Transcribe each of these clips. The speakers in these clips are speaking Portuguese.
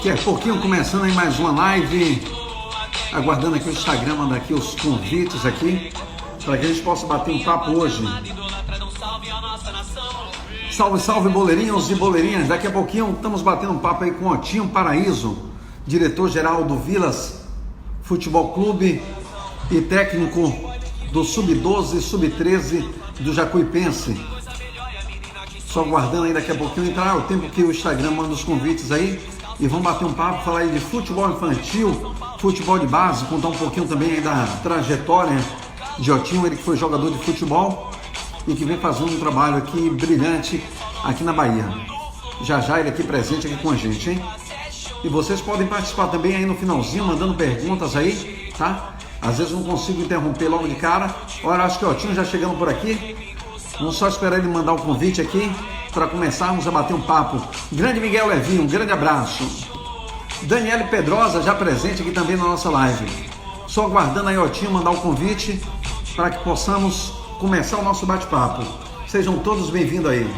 Daqui a pouquinho começando aí mais uma live, aguardando aqui o Instagram, mandar aqui os convites aqui, para que a gente possa bater um papo hoje. Salve, salve boleirinhos e boleirinhas, daqui a pouquinho estamos batendo um papo aí com o Otinho Paraíso, diretor-geral do Vilas Futebol Clube e técnico do Sub-12 e Sub-13 do Jacuipense. Só aguardando aí daqui a pouquinho entrar, o tempo que o Instagram manda os convites aí, e vamos bater um papo, falar aí de futebol infantil, futebol de base, contar um pouquinho também aí da trajetória de Otinho, ele que foi jogador de futebol e que vem fazendo um trabalho aqui brilhante aqui na Bahia. Já já ele aqui presente aqui com a gente, hein? E vocês podem participar também aí no finalzinho, mandando perguntas aí, tá? Às vezes não consigo interromper logo de cara. Olha, acho que o Otinho já chegando por aqui. Vamos só esperar ele mandar o convite aqui para começarmos a bater um papo. Grande Miguel Levinho, um grande abraço. Daniele Pedrosa já presente aqui também na nossa live. Só aguardando aí o Otinho mandar o convite para que possamos começar o nosso bate-papo. Sejam todos bem-vindos aí.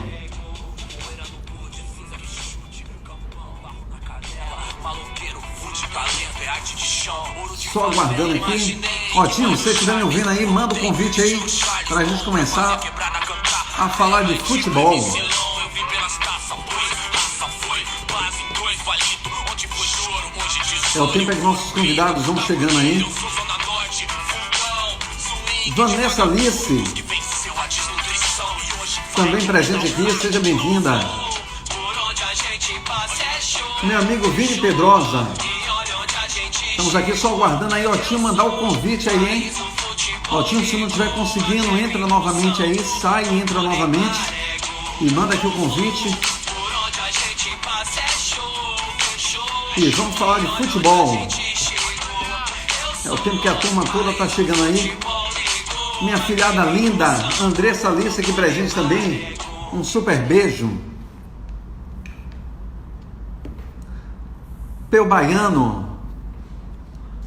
Só aguardando aqui. Otinho, se você estiver me ouvindo aí, manda o convite aí para a gente começar a falar de futebol. É o tempo que nossos convidados vão chegando aí. Vanessa Alice, também presente aqui, seja bem-vinda. Meu amigo Vini Pedrosa, estamos aqui só aguardando aí, Otinho, mandar o convite aí, hein? Otinho, se não estiver conseguindo, entra novamente aí, sai e entra novamente e manda aqui o convite. E vamos falar de futebol. É o tempo que a turma toda tá chegando aí. Minha filhada linda, Andressa Alice aqui presente também. Um super beijo. Peu Baiano.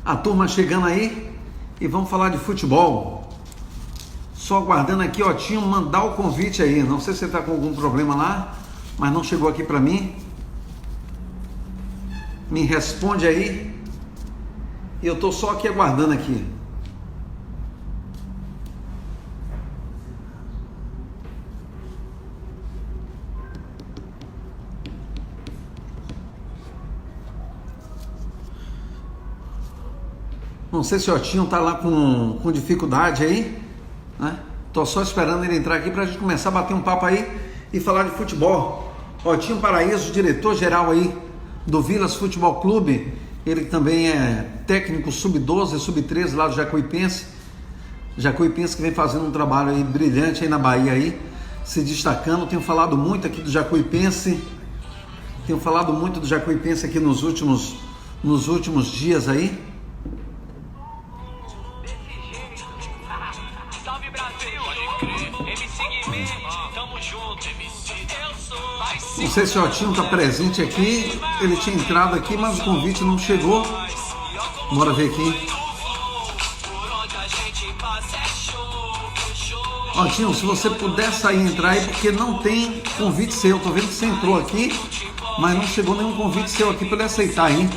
A turma chegando aí. E vamos falar de futebol. Só aguardando aqui, Otinho, mandar o convite aí. Não sei se você está com algum problema lá, mas não chegou aqui para mim. Me responde aí. E eu estou só aqui aguardando aqui. Não sei se o Otinho está lá com dificuldade aí, né? Tô só esperando ele entrar aqui para a gente começar a bater um papo aí e falar de futebol. Otinho Paraíso, diretor-geral aí do Vilas Futebol Clube, ele também é técnico Sub-12 e Sub-13 lá do Jacuipense. Jacuipense que vem fazendo um trabalho aí brilhante aí na Bahia aí, se destacando. Tenho falado muito aqui do Jacuipense, aqui nos últimos dias aí. Não sei se o Otinho está presente aqui, ele tinha entrado aqui, mas o convite não chegou. Bora ver aqui. Otinho, se você puder sair e entrar aí, porque não tem convite seu. Estou vendo que você entrou aqui, mas não chegou nenhum convite seu aqui para ele aceitar aí.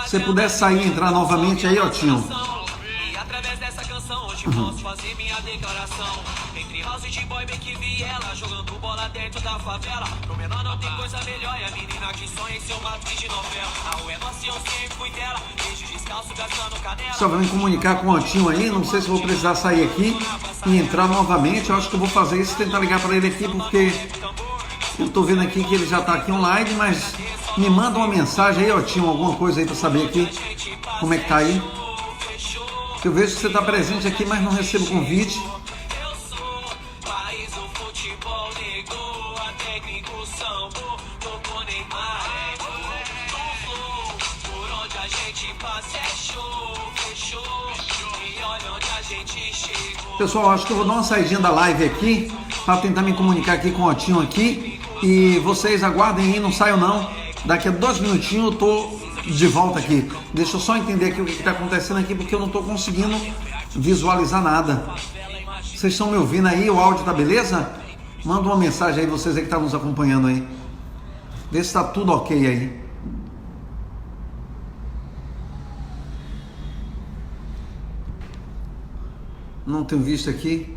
Se você puder sair e entrar novamente aí, Otinho. Posso fazer minha declaração entre house e boy bem que vi ela jogando bola dentro da favela. Pro menor não tem coisa melhor, e a menina que sonha em ser uma atriz de novela. A rua é nossa e eu sempre fui dela, beijo descalço gastando canela. Só vai me comunicar com o Otinho aí, não sei se vou precisar sair aqui e entrar novamente. Eu acho que eu vou fazer isso, tentar ligar para ele aqui, porque eu tô vendo aqui que ele já tá aqui online, mas me manda uma mensagem aí, Otinho, alguma coisa aí para saber aqui como é que tá aí. Eu vejo que você está presente aqui, mas não recebo convite. Pessoal, acho que eu vou dar uma saidinha da live aqui para tentar me comunicar aqui com o Otinho aqui. E vocês aguardem aí, não saiam não. Daqui a 2 minutinhos eu tô de volta aqui. Deixa eu só entender aqui o que está acontecendo aqui, porque eu não estou conseguindo visualizar nada. Vocês estão me ouvindo aí? O áudio tá beleza? Manda uma mensagem aí, vocês aí que estão nos acompanhando aí. Vê se está tudo ok aí. Não tenho visto aqui.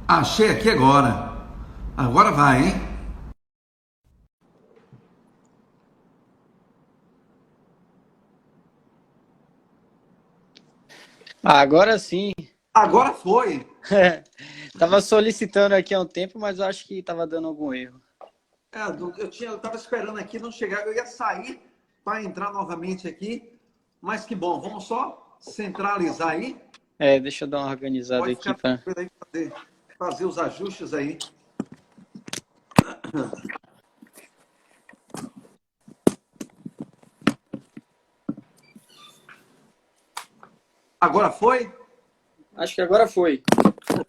Achei aqui agora. Agora vai, hein? Agora sim. Agora foi. Tava solicitando aqui há um tempo, mas eu acho que tava dando algum erro. Eu tava esperando aqui não chegar, eu ia sair para entrar novamente aqui, mas que bom, vamos só centralizar aí. Deixa eu dar uma organizada Pode aqui ficar para. tranquilo aí, fazer os ajustes aí. Agora foi? Acho que agora foi.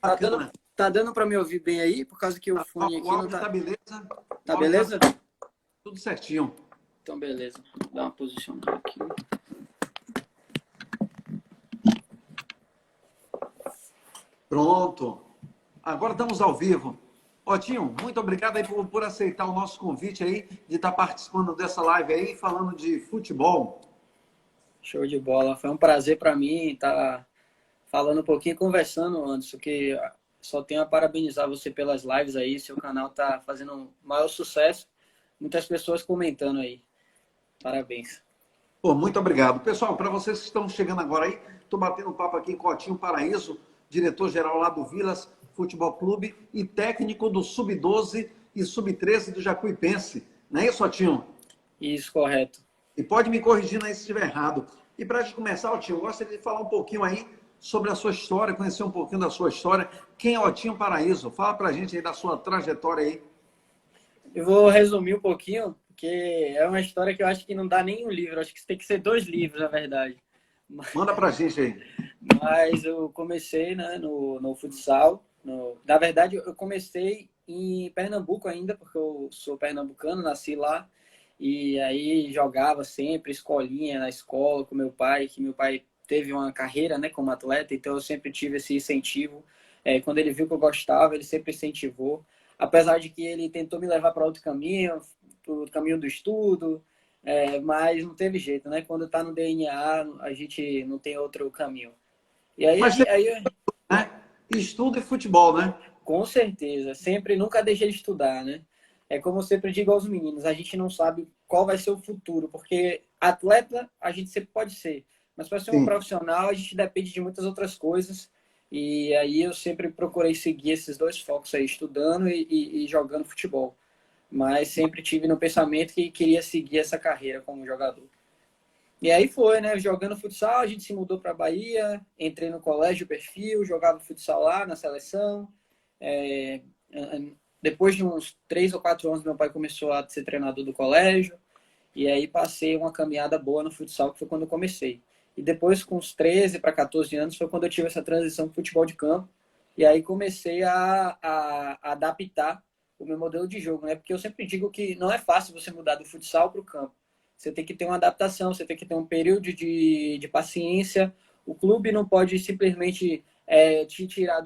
Tá dando, Bacana. tá dando para me ouvir bem aí, por causa que o fone O aqui não áudio tá. tá beleza? Tá O áudio beleza? tá tudo certinho. Então, beleza. Dá uma posicionada aqui. Pronto. Agora estamos ao vivo. Otinho, muito obrigado aí por aceitar o nosso convite aí, de estar participando dessa live aí, falando de futebol. Show de bola. Foi um prazer para mim estar falando um pouquinho, conversando, Anderson, que só tenho a parabenizar você pelas lives aí. Seu canal tá fazendo um maior sucesso. Muitas pessoas comentando aí. Parabéns. Pô, muito obrigado. Pessoal, para vocês que estão chegando agora aí, estou batendo um papo aqui com o Otinho Paraíso, diretor-geral lá do Vilas Futebol Clube e técnico do Sub-12 e Sub-13 do Jacuipense. Não é isso, Otinho? Isso, correto. E pode me corrigir aí se estiver errado. E para a gente começar, Otinho, eu gostaria de falar um pouquinho aí sobre a sua história, conhecer um pouquinho da sua história. Quem é Otinho Paraíso? Fala para a gente aí da sua trajetória aí. Eu vou resumir um pouquinho, porque é uma história que eu acho que não dá nem um livro. Acho que tem que ser 2 livros, na verdade. Manda para a gente aí. Mas eu comecei, né, no futsal. Na verdade, eu comecei em Pernambuco ainda, porque eu sou pernambucano, nasci lá. E aí jogava sempre escolinha na escola com meu pai, que meu pai teve uma carreira, né, como atleta, então eu sempre tive esse incentivo. Quando ele viu que eu gostava, ele sempre incentivou. Apesar de que ele tentou me levar para outro caminho, para o caminho do estudo, mas não teve jeito, né? Quando está no DNA, a gente não tem outro caminho. E Mas você, aí, né? Estudo e futebol, né? com certeza, sempre, nunca deixei de estudar, né? É como eu sempre digo aos meninos, a gente não sabe qual vai ser o futuro, porque atleta a gente sempre pode ser, mas para ser um Sim. profissional a gente depende de muitas outras coisas, e aí eu sempre procurei seguir esses 2 focos aí, estudando e jogando futebol, mas sempre tive no pensamento que queria seguir essa carreira como jogador. E aí foi, né? Jogando futsal, a gente se mudou para Bahia, entrei no colégio Perfil, jogava futsal lá na seleção. É, depois de uns 3 ou 4 anos, meu pai começou a ser treinador do colégio. E aí passei uma caminhada boa no futsal, que foi quando eu comecei. E depois, com uns 13 para 14 anos, foi quando eu tive essa transição para futebol de campo. E aí comecei a adaptar o meu modelo de jogo, né? Porque eu sempre digo que não é fácil você mudar do futsal para o campo. Você tem que ter uma adaptação, você tem que ter um período de paciência. O clube não pode simplesmente te tirar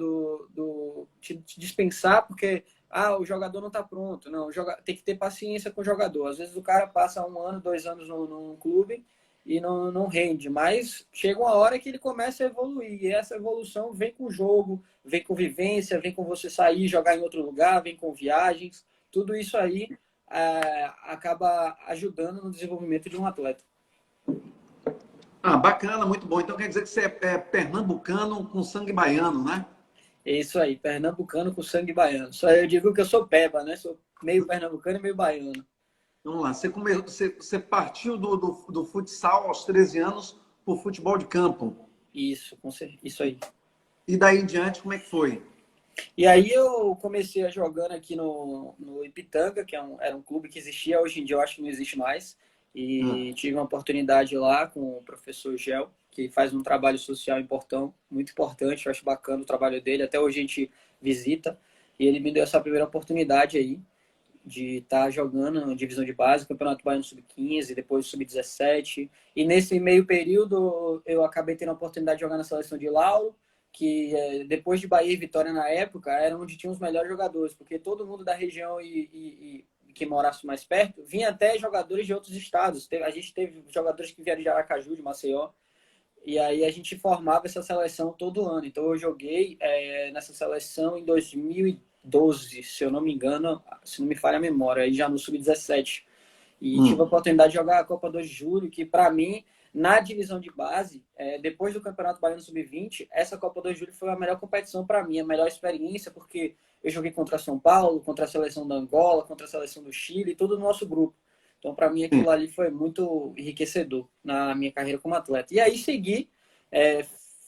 te dispensar porque o jogador não está pronto. Não, tem que ter paciência com o jogador. Às vezes o cara passa 1 ano, 2 anos num clube e não rende, mas chega uma hora que ele começa a evoluir, e essa evolução vem com o jogo, vem com vivência, vem com você sair, jogar em outro lugar, vem com viagens, tudo isso aí acaba ajudando no desenvolvimento de um atleta. Ah, bacana, muito bom. Então quer dizer que você é pernambucano com sangue baiano, né? É isso aí, pernambucano com sangue baiano. Só eu digo que eu sou peba, né? Sou meio pernambucano e meio baiano. Vamos lá, você partiu do futsal aos 13 anos para o futebol de campo. Isso aí. E daí em diante, como é que foi? E aí eu comecei a jogando aqui no Ipitanga, que era um clube que existia, hoje em dia eu acho que não existe mais. E tive uma oportunidade lá com o professor Gel, que faz um trabalho social muito importante, eu acho bacana o trabalho dele, até hoje a gente visita. E ele me deu essa primeira oportunidade aí. de estar jogando na divisão de base, Campeonato Baiano Sub-15, depois Sub-17. E nesse meio período eu acabei tendo a oportunidade de jogar na seleção de Lauro, que depois de Bahia e Vitória na época, era onde tinha os melhores jogadores, porque todo mundo da região e que morasse mais perto, vinha até jogadores de outros estados. A gente teve jogadores que vieram de Aracaju, de Maceió, e aí a gente formava essa seleção todo ano. Então eu joguei nessa seleção em 2012, se eu não me engano, se não me falha a memória, aí já no Sub-17. E tive a oportunidade de jogar a Copa 2 de Julho, que para mim, na divisão de base, depois do Campeonato Baiano Sub-20, essa Copa 2 de Julho foi a melhor competição para mim, a melhor experiência, porque eu joguei contra São Paulo, contra a seleção da Angola, contra a seleção do Chile, tudo no nosso grupo. Então, para mim, aquilo ali foi muito enriquecedor na minha carreira como atleta. E aí, segui,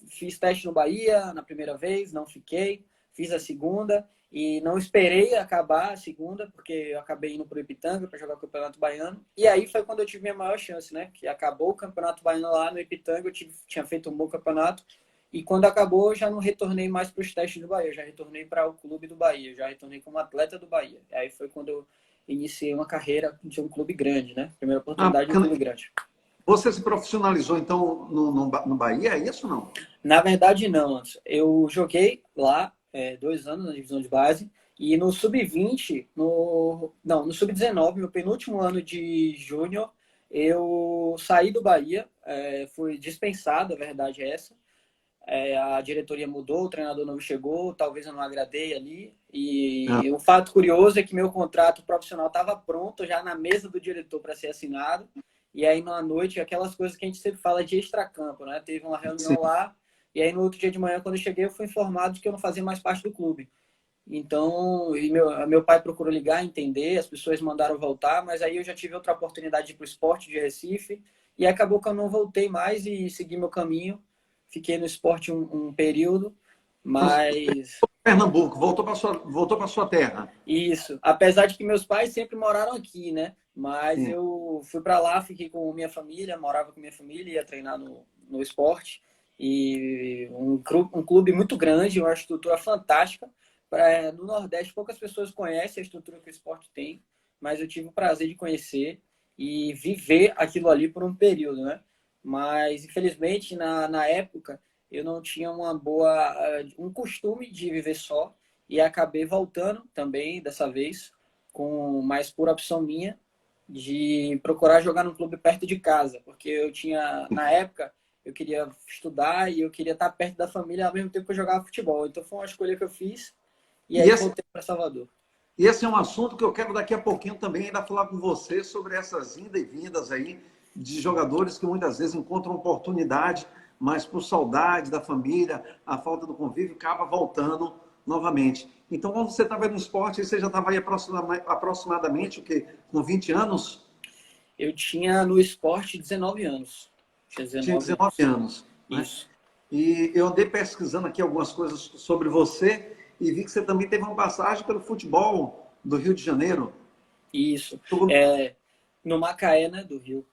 fiz teste no Bahia na primeira vez, não fiquei. Fiz a segunda e não esperei acabar a segunda, porque eu acabei indo para o Ipitanga para jogar o Campeonato Baiano. E aí foi quando eu tive minha maior chance, né? Que acabou o Campeonato Baiano lá no Ipitanga, eu tinha feito um bom campeonato. E quando acabou, eu já não retornei mais para os testes do Bahia, eu já retornei para o clube do Bahia, eu já retornei como atleta do Bahia. E aí foi quando eu iniciei uma carreira de um clube grande, né? Primeira oportunidade de um clube grande. Você se profissionalizou, então, no Bahia, é isso ou não? Na verdade, não. Eu joguei lá 2 anos na divisão de base e no Sub-20, no Sub-19, meu penúltimo ano de júnior, eu saí do Bahia, fui dispensado, a verdade é essa. A diretoria mudou, o treinador novo chegou, talvez eu não agradei ali. E o fato curioso é que meu contrato profissional estava pronto, já na mesa do diretor para ser assinado. E aí, na noite, aquelas coisas que a gente sempre fala de extracampo, né? Teve uma reunião lá, e aí no outro dia de manhã, quando eu cheguei, eu fui informado de que eu não fazia mais parte do clube. Então, meu pai procurou ligar, entender, as pessoas mandaram voltar, mas aí eu já tive outra oportunidade de ir para o Sport de Recife, e acabou que eu não voltei mais e segui meu caminho. Fiquei no Sport um período, mas... Pernambuco, voltou para sua terra. Isso, apesar de que meus pais sempre moraram aqui, né? Mas eu fui para lá, fiquei com minha família, morava com minha família, ia treinar no Sport. E um clube muito grande, uma estrutura fantástica. No Nordeste, poucas pessoas conhecem a estrutura que o Sport tem, mas eu tive o prazer de conhecer e viver aquilo ali por um período, né? Mas, infelizmente, na época, eu não tinha um costume de viver só e acabei voltando também, dessa vez, mais por opção minha, de procurar jogar num clube perto de casa, porque eu tinha, na época, eu queria estudar e eu queria estar perto da família ao mesmo tempo que eu jogava futebol. Então foi uma escolha que eu fiz e aí voltei para Salvador. E esse é um assunto que eu quero daqui a pouquinho também ainda falar com você sobre essas indas e vindas aí de jogadores que muitas vezes encontram oportunidade, mas por saudade da família, a falta do convívio, acaba voltando novamente. Então, quando você estava no esporte, você já estava aí aproximadamente o quê? Com 20 anos? Eu tinha no esporte 19 anos. Tinha 19 anos. Né? Isso. E eu andei pesquisando aqui algumas coisas sobre você e vi que você também teve uma passagem pelo futebol do Rio de Janeiro. Isso. No Macaé, né, do Rio.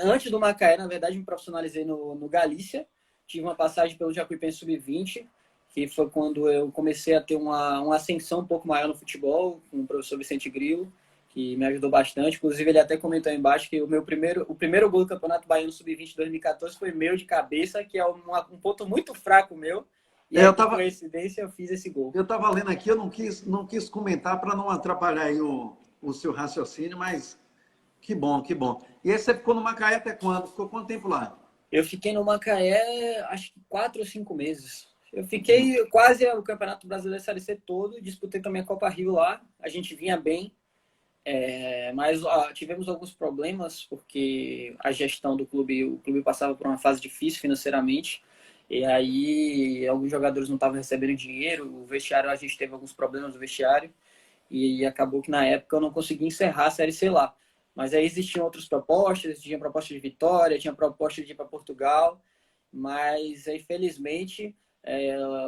Antes do Macaé, na verdade, me profissionalizei no Galícia. Tive uma passagem pelo Jacuipense Sub-20, que foi quando eu comecei a ter uma ascensão um pouco maior no futebol, com o professor Vicente Grilo, que me ajudou bastante. Inclusive, ele até comentou aí embaixo que o primeiro gol do Campeonato Baiano Sub-20 2014 foi meu de cabeça, que é um ponto muito fraco meu. E aí, por coincidência, eu fiz esse gol. Eu estava lendo aqui, eu não quis comentar para não atrapalhar aí o seu raciocínio, mas que bom, que bom. E aí você ficou no Macaé até quando? Ficou quanto tempo lá? Eu fiquei no Macaé, acho que 4 ou 5 meses. Eu fiquei quase o Campeonato Brasileiro Série C todo, disputei também a Copa Rio lá, a gente vinha bem, mas tivemos alguns problemas, porque a gestão do clube, o clube passava por uma fase difícil financeiramente, e aí alguns jogadores não estavam recebendo dinheiro, o vestiário, a gente teve alguns problemas no vestiário, e acabou que na época eu não consegui encerrar a Série C lá. Mas aí existiam outras propostas, tinha proposta de Vitória, tinha proposta de ir para Portugal, mas aí, felizmente,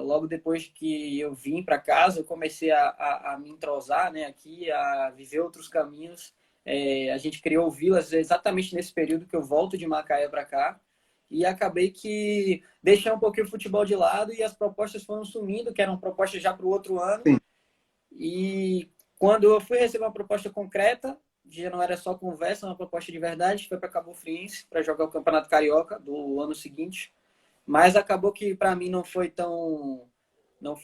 logo depois que eu vim para casa, eu comecei a me entrosar, né, aqui, a viver outros caminhos. A gente criou o Vilas exatamente nesse período que eu volto de Macaé para cá, e acabei que deixei um pouquinho o futebol de lado e as propostas foram sumindo, que eram propostas já para o outro ano. Sim. E quando eu fui receber uma proposta concreta, já não era só conversa, uma proposta de verdade, foi para Cabo Friense para jogar o Campeonato Carioca do ano seguinte. Mas acabou que para mim não foi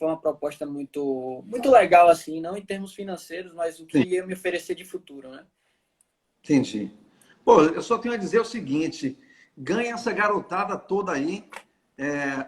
uma proposta muito legal assim, não em termos financeiros, mas o Sim, que ia me oferecer de futuro, né? entendi. Pô, eu só tenho a dizer o seguinte: ganha essa garotada toda aí.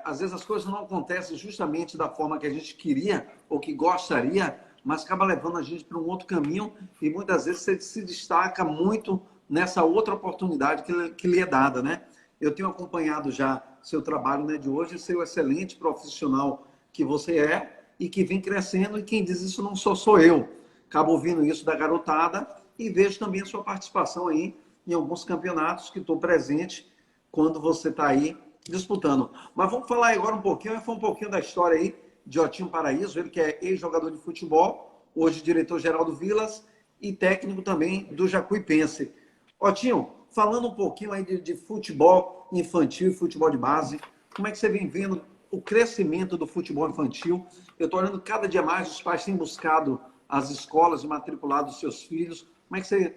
Às vezes as coisas não acontecem justamente da forma que a gente queria ou que gostaria, mas acaba levando a gente para um outro caminho e muitas vezes você se destaca muito nessa outra oportunidade que lhe é dada, né? Eu tenho acompanhado já seu trabalho, né, de hoje, seu excelente profissional que você é e que vem crescendo, e quem diz isso não sou eu. Acabo ouvindo isso da garotada e vejo também a sua participação aí em alguns campeonatos que estou presente quando você está aí disputando. Mas vamos falar agora um pouquinho da história aí de Otinho Paraíso, ele que é ex-jogador de futebol, hoje diretor-geral do Vilas e técnico também do Jacuipense. Otinho, falando um pouquinho aí de futebol infantil e futebol de base, como é que você vem vendo o crescimento do futebol infantil? Eu estou olhando cada dia mais, os pais têm buscado as escolas e matriculado os seus filhos. Como é que você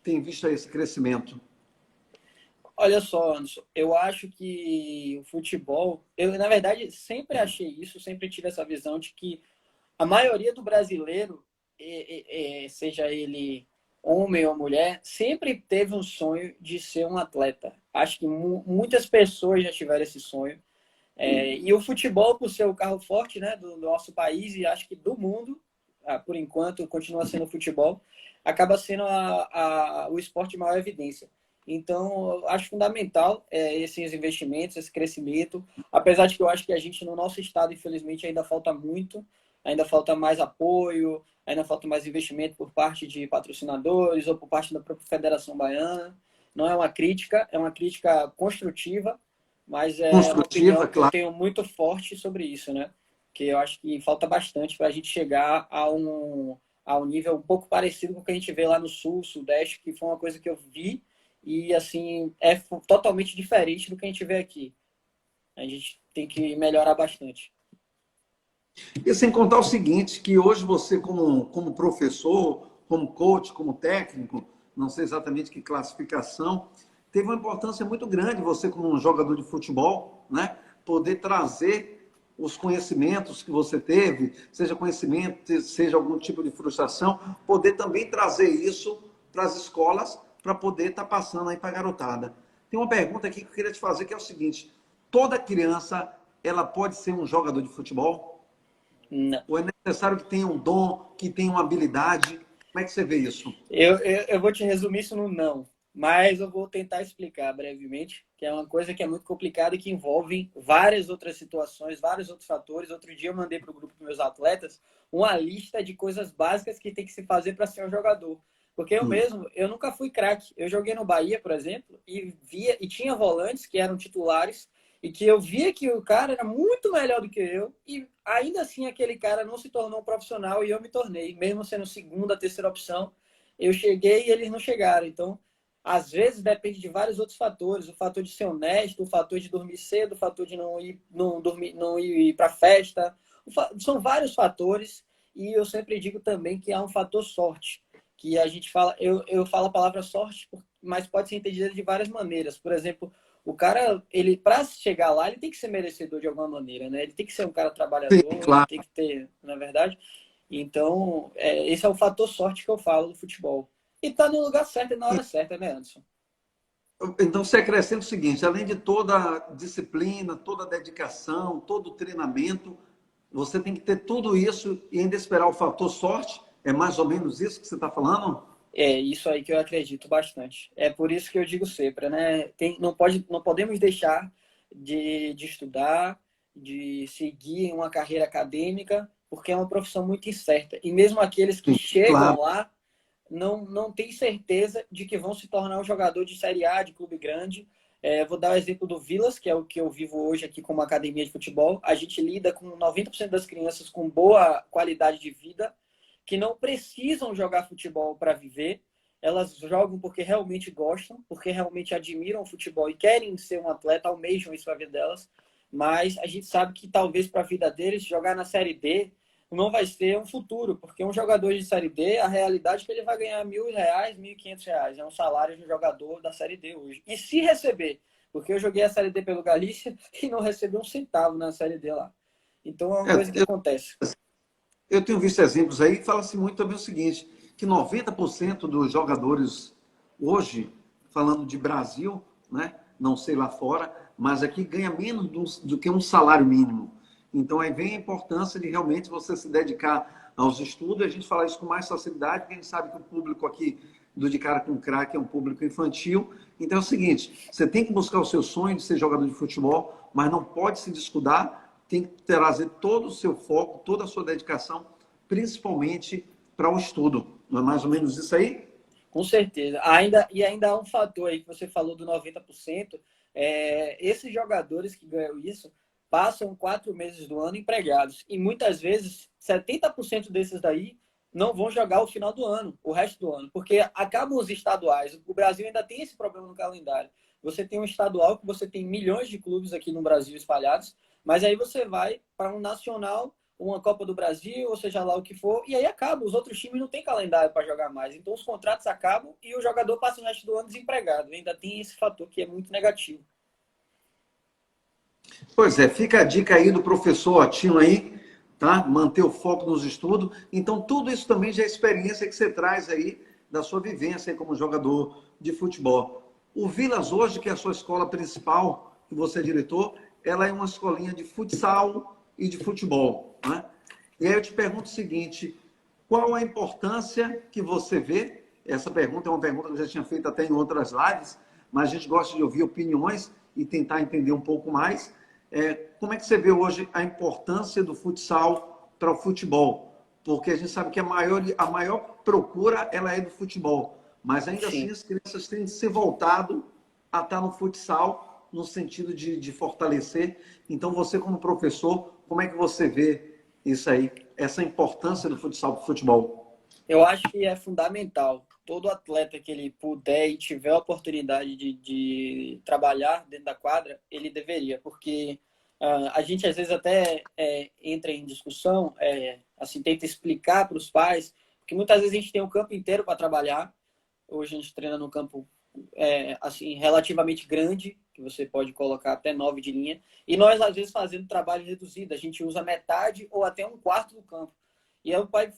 tem visto aí esse crescimento? Olha só, Anderson, eu acho que o futebol, eu na verdade sempre achei isso, sempre tive essa visão de que a maioria do brasileiro, seja ele homem ou mulher, sempre teve um sonho de ser um atleta. Acho que muitas pessoas já tiveram esse sonho. E o futebol, por ser o carro forte, né, do nosso país e acho que do mundo, por enquanto, continua sendo o futebol, acaba sendo o esporte de maior evidência. Então, eu acho fundamental esses investimentos, esse crescimento, apesar de que eu acho que a gente, no nosso estado, infelizmente, ainda falta muito, ainda falta mais apoio, ainda falta mais investimento por parte de patrocinadores ou por parte da própria Federação Baiana. Não é uma crítica, é uma crítica construtiva, mas é uma Construtiva, opinião que eu claro. tenho muito forte sobre isso, né? Que eu acho que falta bastante para a gente chegar a um nível um pouco parecido com o que a gente vê lá no Sul, Sudeste, que foi uma coisa que eu vi e, assim, é totalmente diferente do que a gente vê aqui. A gente tem que melhorar bastante. E sem contar o seguinte, que hoje você, como professor, como coach, como técnico, não sei exatamente que classificação, teve uma importância muito grande você, como um jogador de futebol, né? Poder trazer os conhecimentos que você teve, seja conhecimento, seja algum tipo de frustração, poder também trazer isso para as escolas, para poder estar passando aí para a garotada. Tem uma pergunta aqui que eu queria te fazer, que é o seguinte: toda criança, ela pode ser um jogador de futebol? Não. Ou é necessário que tenha um dom, que tenha uma habilidade? Como é que você vê isso? Eu vou te resumir isso no não, mas eu vou tentar explicar brevemente, que é uma coisa que é muito complicada e que envolve várias outras situações, vários outros fatores. Outro dia eu mandei para o grupo dos meus atletas uma lista de coisas básicas que tem que se fazer para ser um jogador. Porque eu mesmo, eu nunca fui craque. Eu joguei no Bahia, por exemplo, e tinha volantes que eram titulares e que eu via que o cara era muito melhor do que eu, e ainda assim aquele cara não se tornou um profissional e eu me tornei, mesmo sendo segunda, terceira opção, eu cheguei e eles não chegaram. Então, às vezes depende de vários outros fatores, o fator de ser honesto, o fator de dormir cedo, o fator de não dormir, não ir para festa, são vários fatores. E eu sempre digo também que há um fator sorte, que a gente fala, eu falo a palavra sorte, mas pode ser entendida de várias maneiras. Por exemplo, o cara, ele para chegar lá, ele tem que ser merecedor de alguma maneira, né? Ele tem que ser um cara Sim, trabalhador, ele claro. tem que ter, na verdade. Então, esse é o fator sorte que eu falo do futebol. E tá no lugar certo e na hora certa, né, Anderson? Então você acrescenta o seguinte: além de toda a disciplina, toda a dedicação, todo o treinamento, você tem que ter tudo isso e ainda esperar o fator sorte. É mais ou menos isso que você está falando? É isso aí que eu acredito bastante. É por isso que eu digo sempre, né? Não podemos deixar de estudar, de seguir uma carreira acadêmica, porque é uma profissão muito incerta. E mesmo aqueles que Sim, chegam claro. lá não têm certeza de que vão se tornar um jogador de Série A, de clube grande. Vou dar o exemplo do Vilas, que é o que eu vivo hoje aqui como academia de futebol. A gente lida com 90% das crianças com boa qualidade de vida, que não precisam jogar futebol para viver. Elas jogam porque realmente gostam, porque realmente admiram o futebol e querem ser um atleta, almejam isso para a vida delas. Mas a gente sabe que talvez para a vida deles, jogar na Série D não vai ser um futuro, porque um jogador de Série D, a realidade é que ele vai ganhar R$ 1.000, R$ 1.500. É um salário de um jogador da Série D hoje. E se receber, porque eu joguei a Série D pelo Galícia e não recebi um centavo na Série D lá. Então é uma coisa que É, acontece. eu tenho visto exemplos aí que fala-se muito também o seguinte, que 90% dos jogadores hoje, falando de Brasil, né, não sei lá fora, mas aqui ganha menos do que um salário mínimo. Então aí vem a importância de realmente você se dedicar aos estudos. A gente fala isso com mais facilidade, porque a gente sabe que o público aqui do De Cara com Craque é um público infantil. Então é o seguinte, você tem que buscar o seu sonho de ser jogador de futebol, mas não pode se descuidar, tem que trazer todo o seu foco, toda a sua dedicação, principalmente para o estudo. Não é mais ou menos isso aí? Com certeza. Ainda há um fator aí que você falou do 90%. Esses jogadores que ganham isso passam 4 meses do ano empregados. E muitas vezes, 70% desses daí não vão jogar o final do ano, o resto do ano. Porque acabam os estaduais. O Brasil ainda tem esse problema no calendário. Você tem um estadual que você tem milhões de clubes aqui no Brasil espalhados, mas aí você vai para um nacional, uma Copa do Brasil, ou seja lá o que for, e aí acaba. Os outros times não têm calendário para jogar mais. Então os contratos acabam e o jogador passa o resto do ano desempregado. Ainda tem esse fator que é muito negativo. Pois é, fica a dica aí do professor Otinho aí, tá? Manter o foco nos estudos. Então, tudo isso também já é experiência que você traz aí da sua vivência aí como jogador de futebol. O Vilas hoje, que é a sua escola principal, que você é diretor, ela é uma escolinha de futsal e de futebol, né? E aí eu te pergunto o seguinte, qual a importância que você vê? Essa pergunta é uma pergunta que eu já tinha feito até em outras lives, mas a gente gosta de ouvir opiniões e tentar entender um pouco mais. Como é que você vê hoje a importância do futsal para o futebol? Porque a gente sabe que a maior procura ela é do futebol, mas ainda assim Sim. as crianças têm se voltado a estar no futsal no sentido de fortalecer. Então você como professor, como é que você vê isso aí, essa importância do futsal para o futebol? Eu acho que é fundamental. Todo atleta que ele puder e tiver a oportunidade de trabalhar dentro da quadra, ele deveria, porque a gente às vezes até entra em discussão, assim, tenta explicar para os pais, porque muitas vezes a gente tem o campo inteiro para trabalhar. Hoje a gente treina no campo assim, relativamente grande, que você pode colocar até 9 de linha, e nós às vezes fazendo trabalho reduzido, a gente usa metade ou até um quarto do campo. E aí o pai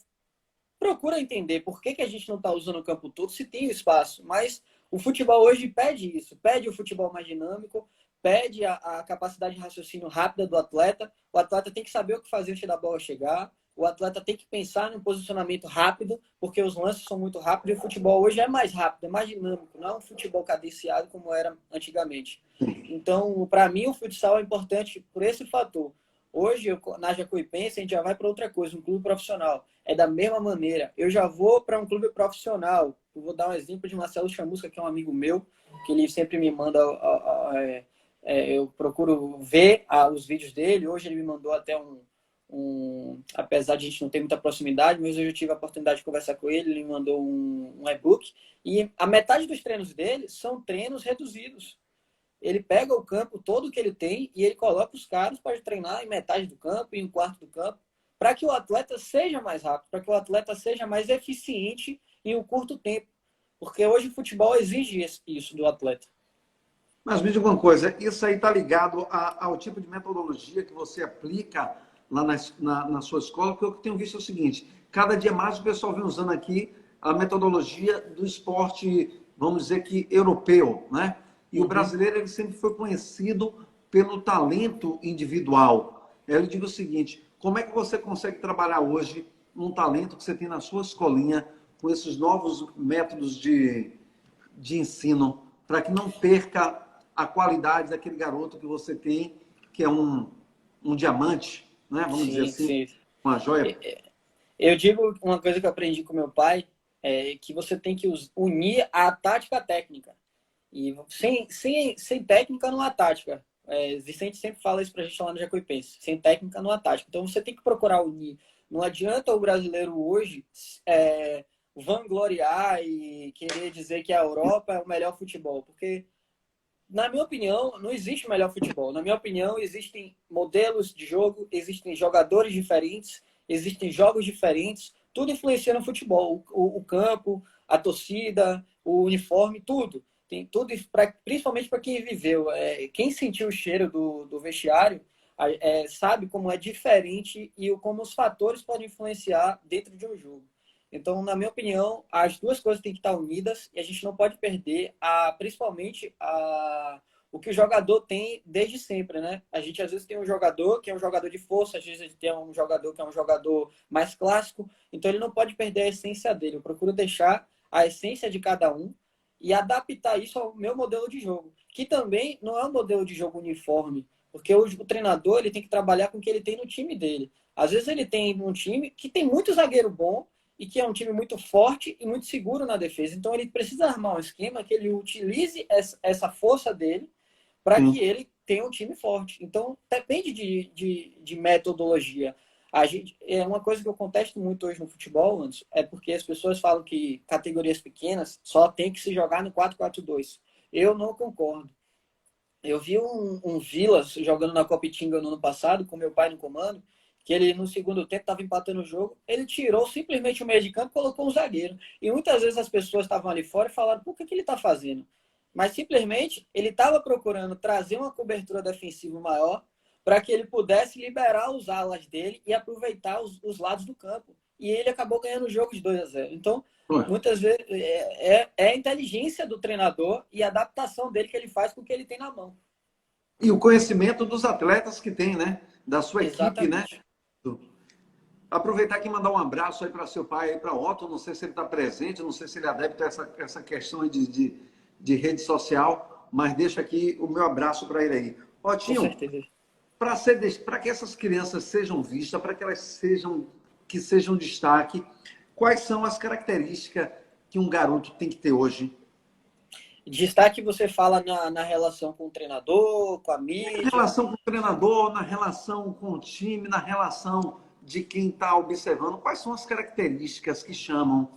procura entender por que a gente não está usando o campo todo se tem espaço. Mas o futebol hoje pede isso, pede o futebol mais dinâmico, pede a capacidade de raciocínio rápida do atleta. O atleta tem que saber o que fazer antes da bola chegar. O atleta tem que pensar no posicionamento rápido, porque os lances são muito rápidos e o futebol hoje é mais rápido, é mais dinâmico, não é um futebol cadenciado como era antigamente. Então, para mim, o futsal é importante por esse fator. Hoje, na Jacuipense, a gente já vai para outra coisa, um clube profissional. É da mesma maneira. Eu já vou para um clube profissional. Eu vou dar um exemplo de Marcelo Chamusca, que é um amigo meu, que ele sempre me manda. Eu procuro ver os vídeos dele. Hoje ele me mandou até apesar de a gente não ter muita proximidade, mas hoje eu tive a oportunidade de conversar com ele. Ele me mandou um e-book. E a metade dos treinos dele são treinos reduzidos. Ele pega o campo todo que ele tem e ele coloca os caras para treinar em metade do campo, em um quarto do campo, para que o atleta seja mais rápido, para que o atleta seja mais eficiente em um curto tempo. Porque hoje o futebol exige isso do atleta. Mas me diga uma coisa, isso aí está ligado ao tipo de metodologia que você aplica lá na sua escola, porque o que eu tenho visto é o seguinte, cada dia mais o pessoal vem usando aqui a metodologia do esporte, vamos dizer que europeu, né? E o brasileiro ele sempre foi conhecido pelo talento individual. Eu digo o seguinte, como é que você consegue trabalhar hoje um talento que você tem na sua escolinha com esses novos métodos de ensino para que não perca a qualidade daquele garoto que você tem, que é um diamante, né? Vamos dizer assim, Sim. uma joia. Eu digo uma coisa que eu aprendi com meu pai, é que você tem que unir a tática à técnica. E sem técnica não há tática. Vicente sempre fala isso pra gente lá no Jacuipense. Sem técnica não há tática. Então você tem que procurar unir. Não adianta o brasileiro hoje vangloriar e querer dizer que a Europa é o melhor futebol. Porque, na minha opinião, não existe o melhor futebol. Na minha opinião, existem modelos de jogo, existem jogadores diferentes existem jogos diferentes, tudo influencia no futebol. O campo, a torcida, o uniforme, tudo. Tem tudo, principalmente para quem viveu. Quem sentiu o cheiro do vestiário sabe como é diferente e como os fatores podem influenciar dentro de um jogo. Então, na minha opinião, as duas coisas têm que estar unidas e a gente não pode perder, principalmente, o que o jogador tem desde sempre, né? A gente, às vezes, tem um jogador que é um jogador de força, às vezes, a gente tem um jogador que é um jogador mais clássico, então ele não pode perder a essência dele. Eu procuro deixar a essência de cada um e adaptar isso ao meu modelo de jogo, que também não é um modelo de jogo uniforme, porque o treinador ele tem que trabalhar com o que ele tem no time dele. Às vezes ele tem um time que tem muito zagueiro bom e que é um time muito forte e muito seguro na defesa. Então ele precisa armar um esquema que ele utilize essa força dele para que ele tenha um time forte. Então depende de metodologia. Uma coisa que eu contesto muito hoje no futebol, Anderson, é porque as pessoas falam que categorias pequenas só tem que se jogar no 4-4-2. Eu não concordo. Eu vi um Vilas jogando na Copa Itinga no ano passado, com meu pai no comando, que ele no segundo tempo estava empatando o jogo, ele tirou simplesmente o meio de campo e colocou um zagueiro. E muitas vezes as pessoas estavam ali fora e falaram, por que ele está fazendo? Mas simplesmente ele estava procurando trazer uma cobertura defensiva maior para que ele pudesse liberar os alas dele e aproveitar os lados do campo. E ele acabou ganhando o jogo de 2-0. Então, muitas vezes é a inteligência do treinador e a adaptação dele que ele faz com o que ele tem na mão. E o conhecimento dos atletas que tem, né? Da sua equipe, né? Aproveitar aqui e mandar um abraço aí para seu pai, aí para Otto. Não sei se ele está presente, não sei se ele é adepto a essa questão de rede social, mas deixa aqui o meu abraço para ele aí. Otinho, para que essas crianças sejam vistas, para que elas sejam destaque, quais são as características que um garoto tem que ter hoje? Destaque você fala na relação com o treinador, com a mídia? Na relação com o treinador, na relação com o time, na relação de quem está observando. Quais são as características que chamam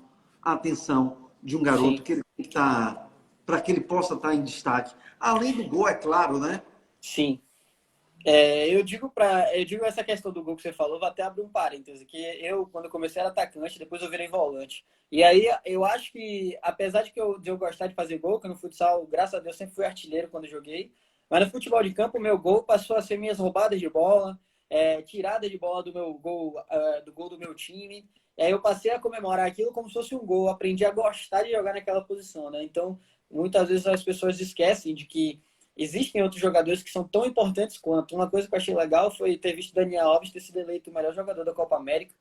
a atenção de um garoto Sim. que ele tem que estar, para que ele possa estar em destaque? Além do gol, é claro, né? Sim. Eu digo essa questão do gol que você falou, vou até abrir um parêntese, que eu, quando comecei, era atacante, depois eu virei volante. E aí, eu acho que, apesar de eu gostar de fazer gol, que no futsal, graças a Deus, sempre fui artilheiro quando joguei, mas no futebol de campo, o meu gol passou a ser minhas roubadas de bola, tirada de bola do meu gol, do gol do meu time. E aí eu passei a comemorar aquilo como se fosse um gol, aprendi a gostar de jogar naquela posição, né? Então, muitas vezes as pessoas esquecem de que existem outros jogadores que são tão importantes quanto. Uma coisa que eu achei legal foi ter visto Daniel Alves ter sido eleito o melhor jogador da Copa América,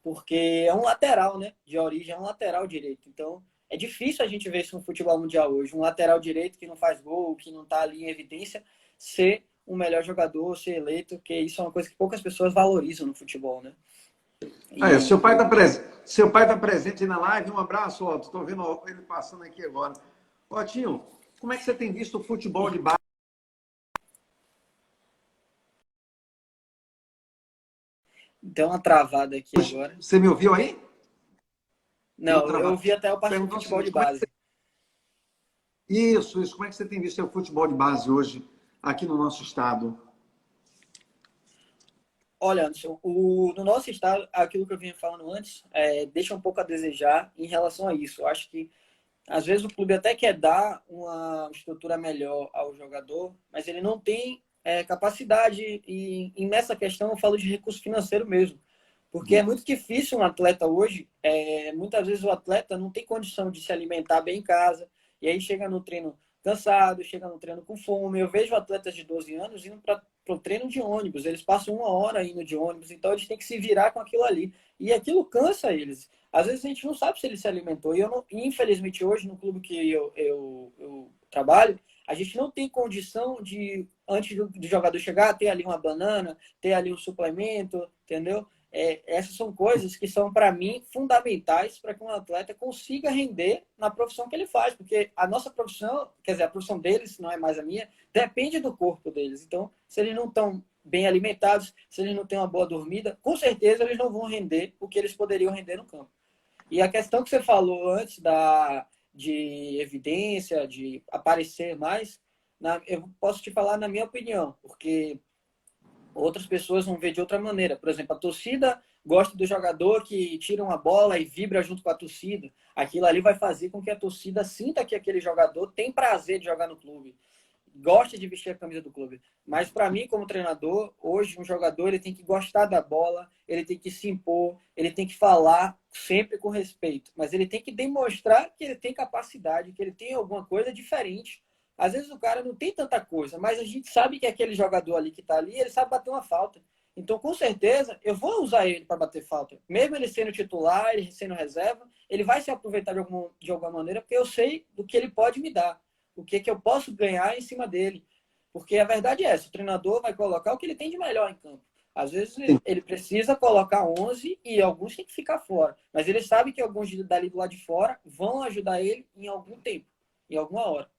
porque é um lateral, né? De origem, é um lateral direito. Então, é difícil a gente ver isso no futebol mundial hoje. Um lateral direito que não faz gol, que não está ali em evidência, ser o melhor jogador, ser eleito, porque isso é uma coisa que poucas pessoas valorizam no futebol, né? Seu pai tá presente na live. Um abraço, Otto. Estou vendo ele passando aqui agora. Otinho, como é que você tem visto o futebol de base? Deu uma travada aqui agora. Você me ouviu aí? Não, eu ouvi até o parte do futebol de base. Isso. Como é que você tem visto o futebol de base hoje aqui no nosso estado? Olha, Anderson, no nosso estado, aquilo que eu vinha falando antes, deixa um pouco a desejar em relação a isso. Eu acho que às vezes o clube até quer dar uma estrutura melhor ao jogador, mas ele não tem capacidade, e nessa questão eu falo de recurso financeiro mesmo. Porque é muito difícil um atleta hoje, muitas vezes o atleta não tem condição de se alimentar bem em casa, e aí chega no treino cansado, chega no treino com fome. Eu vejo atletas de 12 anos indo para o treino de ônibus, eles passam 1 hora indo de ônibus, então eles têm que se virar com aquilo ali. E aquilo cansa eles. Às vezes a gente não sabe se ele se alimentou. E infelizmente hoje, no clube que eu trabalho, a gente não tem condição de, antes do jogador chegar, ter ali uma banana, ter ali um suplemento, entendeu? Essas são coisas que são, para mim, fundamentais para que um atleta consiga render na profissão que ele faz. Porque a nossa profissão, quer dizer, a profissão deles, não é mais a minha, depende do corpo deles. Então, se eles não estão bem alimentados, se eles não têm uma boa dormida, com certeza eles não vão render o que eles poderiam render no campo. E a questão que você falou antes de evidência, de aparecer mais, eu posso te falar na minha opinião, porque outras pessoas vão ver de outra maneira. Por exemplo, a torcida gosto do jogador que tira uma bola e vibra junto com a torcida. Aquilo ali vai fazer com que a torcida sinta que aquele jogador tem prazer de jogar no clube, gosta de vestir a camisa do clube. Mas para mim, como treinador, hoje um jogador ele tem que gostar da bola, ele tem que se impor, ele tem que falar sempre com respeito, mas ele tem que demonstrar que ele tem capacidade, que ele tem alguma coisa diferente. Às vezes o cara não tem tanta coisa, mas a gente sabe que aquele jogador ali que está ali, ele sabe bater uma falta. Então, com certeza, eu vou usar ele para bater falta. Mesmo ele sendo titular, ele sendo reserva, ele vai se aproveitar de alguma maneira, porque eu sei do que ele pode me dar, o que eu posso ganhar em cima dele. Porque a verdade é essa, o treinador vai colocar o que ele tem de melhor em campo. Às vezes ele precisa colocar 11 e alguns têm que ficar fora. Mas ele sabe que alguns dali do lado de fora vão ajudar ele em algum tempo, em alguma hora.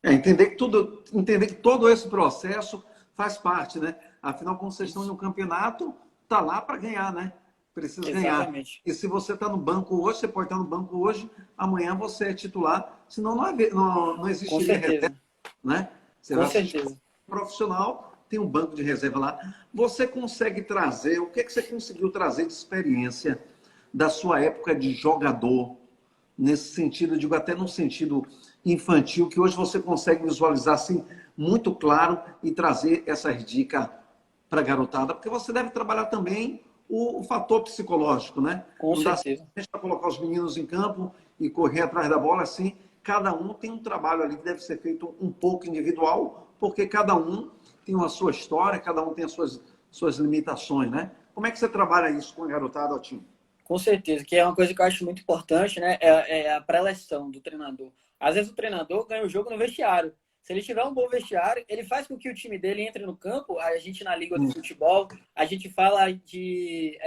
Entender que todo esse processo faz parte, né? Afinal, quando vocês estão no campeonato, tá lá para ganhar, né? Precisa Exatamente. ganhar. E se você está no banco hoje, você pode estar no banco hoje, amanhã você é titular, senão não existiria reserva, né? Você Com vai certeza. profissional, tem um banco de reserva lá. Você consegue trazer, o que é que você conseguiu trazer de experiência da sua época de jogador, nesse sentido, digo até no sentido infantil, que hoje você consegue visualizar assim muito claro e trazer essas dicas para a garotada, porque você deve trabalhar também o fator psicológico, né? Com Não dá certeza. para colocar os meninos em campo e correr atrás da bola assim. Cada um tem um trabalho ali que deve ser feito um pouco individual, porque cada um tem a sua história, cada um tem as suas limitações, né? Como é que você trabalha isso com a garotada, Otinho? Com certeza, que é uma coisa que eu acho muito importante, né? É a pré-eleção do treinador. Às vezes o treinador ganha o jogo no vestiário. Se ele tiver um bom vestiário, ele faz com que o time dele entre no campo. A gente, na Liga de Futebol, a gente fala de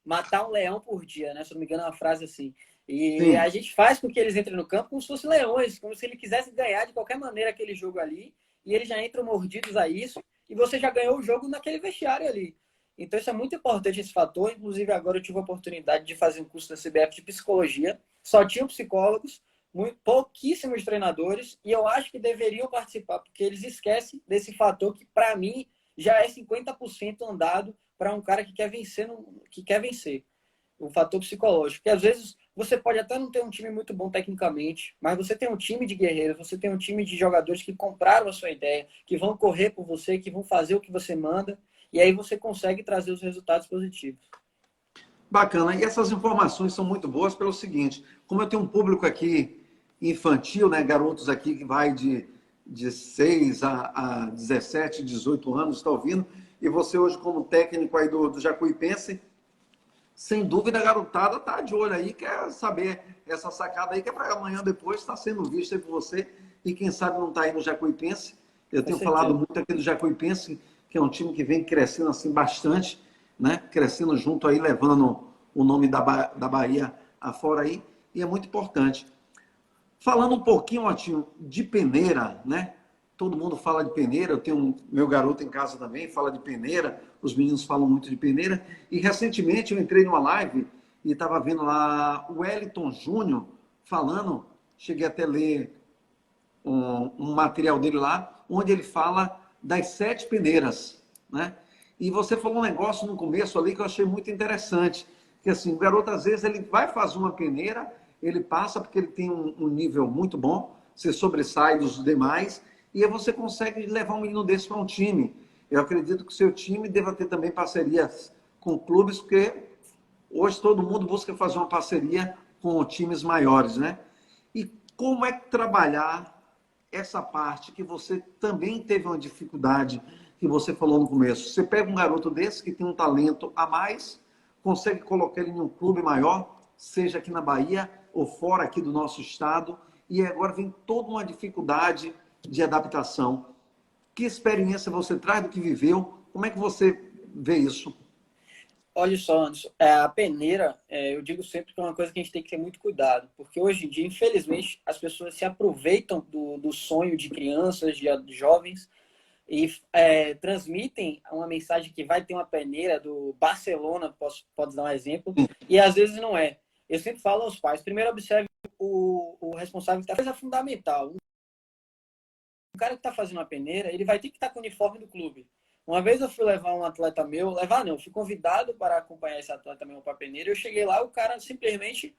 matar um leão por dia, né? Se não me engano, é uma frase assim. E a gente faz com que eles entrem no campo como se fossem leões, como se ele quisesse ganhar de qualquer maneira aquele jogo ali. E eles já entram mordidos a isso. E você já ganhou o jogo naquele vestiário ali. Então, isso é muito importante, esse fator. Inclusive, agora eu tive a oportunidade de fazer um curso da CBF de psicologia. Só tinham psicólogos, pouquíssimos treinadores, e eu acho que deveriam participar, porque eles esquecem desse fator que, para mim, já é 50% andado para um cara que quer vencer, o fator psicológico. Porque, às vezes, você pode até não ter um time muito bom tecnicamente, mas você tem um time de guerreiros, você tem um time de jogadores que compraram a sua ideia, que vão correr por você, que vão fazer o que você manda, e aí você consegue trazer os resultados positivos. Bacana. E essas informações são muito boas pelo seguinte, como eu tenho um público aqui infantil, né, garotos aqui que vai de 6 a 17, 18 anos, está ouvindo, e você hoje como técnico aí do Jacuipense, sem dúvida a garotada tá de olho aí, quer saber essa sacada aí, que é para amanhã depois estar sendo vista aí por você, e quem sabe não está aí no Jacuipense. Eu tenho falado muito aqui do Jacuipense, que é um time que vem crescendo assim bastante, né? Crescendo junto aí, levando o nome da Bahia afora aí, e é muito importante. Falando um pouquinho, Otinho, de peneira, né? Todo mundo fala de peneira, eu tenho meu garoto em casa também, fala de peneira, os meninos falam muito de peneira, e recentemente eu entrei numa live e estava vendo lá o Wellington Júnior falando, cheguei até a ler um material dele lá, onde ele fala das 7 peneiras, né? E você falou um negócio no começo ali que eu achei muito interessante, que assim, o garoto às vezes ele vai fazer uma peneira, ele passa porque ele tem um nível muito bom, você sobressai dos demais, e aí você consegue levar um menino desse para um time. Eu acredito que o seu time deva ter também parcerias com clubes, porque hoje todo mundo busca fazer uma parceria com times maiores, né? E como é que trabalhar essa parte que você também teve uma dificuldade, que você falou no começo? Você pega um garoto desse que tem um talento a mais, consegue colocar ele em um clube maior, seja aqui na Bahia ou fora aqui do nosso estado, e agora vem toda uma dificuldade de adaptação. Que experiência você traz do que viveu? Como é que você vê isso? Olha só, Anderson, a peneira, eu digo sempre que é uma coisa que a gente tem que ter muito cuidado, porque hoje em dia, infelizmente, as pessoas se aproveitam do sonho de crianças, de jovens, e transmitem uma mensagem que vai ter uma peneira do Barcelona, pode dar um exemplo, e às vezes não é. Eu sempre falo aos pais, primeiro observe o responsável que está fazendo, é fundamental. O cara que está fazendo a peneira, ele vai ter que estar com o uniforme do clube. Uma vez eu fui levar um atleta meu, levar não, fui convidado para acompanhar esse atleta meu para peneira. Eu cheguei lá, o cara simplesmente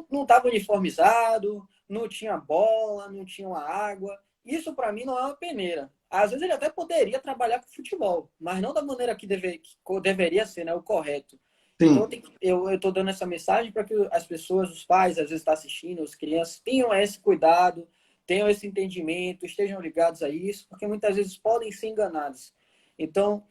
não estava uniformizado, não tinha bola, não tinha uma água. Isso para mim não é uma peneira. Às vezes ele até poderia trabalhar com futebol, mas não da maneira que deveria ser, né, o correto. Então Sim, eu estou dando essa mensagem para que as pessoas, os pais, às vezes estão assistindo, as crianças, tenham esse cuidado, tenham esse entendimento, estejam ligados a isso, porque muitas vezes podem ser enganados. Então,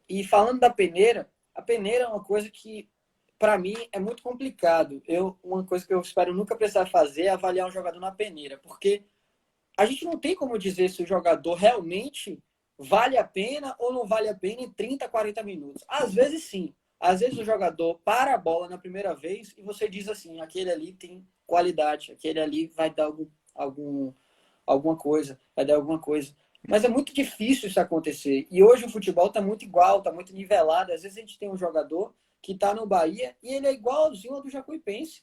e falando da peneira, a peneira é uma coisa que, para mim, é muito complicado. Uma coisa que eu espero nunca precisar fazer é avaliar um jogador na peneira, porque a gente não tem como dizer se o jogador realmente vale a pena ou não vale a pena em 30, 40 minutos. Às vezes, sim. Às vezes o jogador para a bola na primeira vez e você diz assim, aquele ali tem qualidade, aquele ali vai dar alguma coisa, vai dar alguma coisa. Mas é muito difícil isso acontecer. E hoje o futebol está muito igual, está muito nivelado. Às vezes a gente tem um jogador que está no Bahia e ele é igualzinho ao do Jacuipense.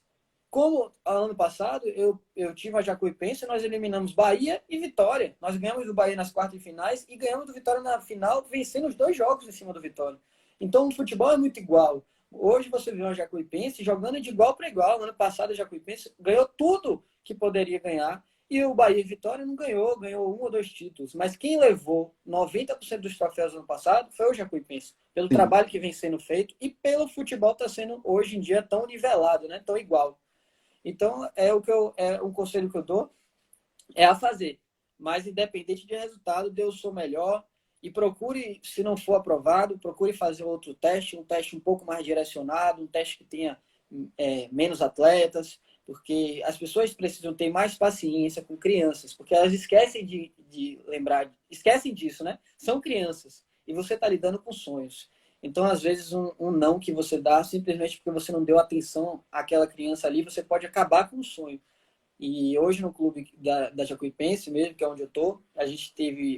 Como ano passado, eu tive a Jacuipense, nós eliminamos Bahia e Vitória. Nós ganhamos do Bahia nas quartas de finais e ganhamos do Vitória na final, vencendo os 2 jogos em cima do Vitória. Então o futebol é muito igual. Hoje você vê uma Jacuipense jogando de igual para igual. No ano passado a Jacuipense ganhou tudo que poderia ganhar e o Bahia e Vitória não ganhou, ganhou 1 ou 2 títulos. Mas quem levou 90% dos troféus no ano passado foi o Jacuipense, pelo sim. trabalho que vem sendo feito e pelo futebol estar sendo hoje em dia tão nivelado, né? Tão igual. Então, é um conselho que eu dou, é a fazer. Mas, independente de resultado, dê o seu melhor e procure, se não for aprovado, procure fazer outro teste, um teste um pouco mais direcionado, um teste que tenha menos atletas, porque as pessoas precisam ter mais paciência com crianças, porque elas esquecem de lembrar, esquecem disso, né? São crianças e você está lidando com sonhos. Então, às vezes, um não que você dá, simplesmente porque você não deu atenção àquela criança ali, você pode acabar com o sonho. E hoje no clube da Jacuipense mesmo, que é onde eu tô,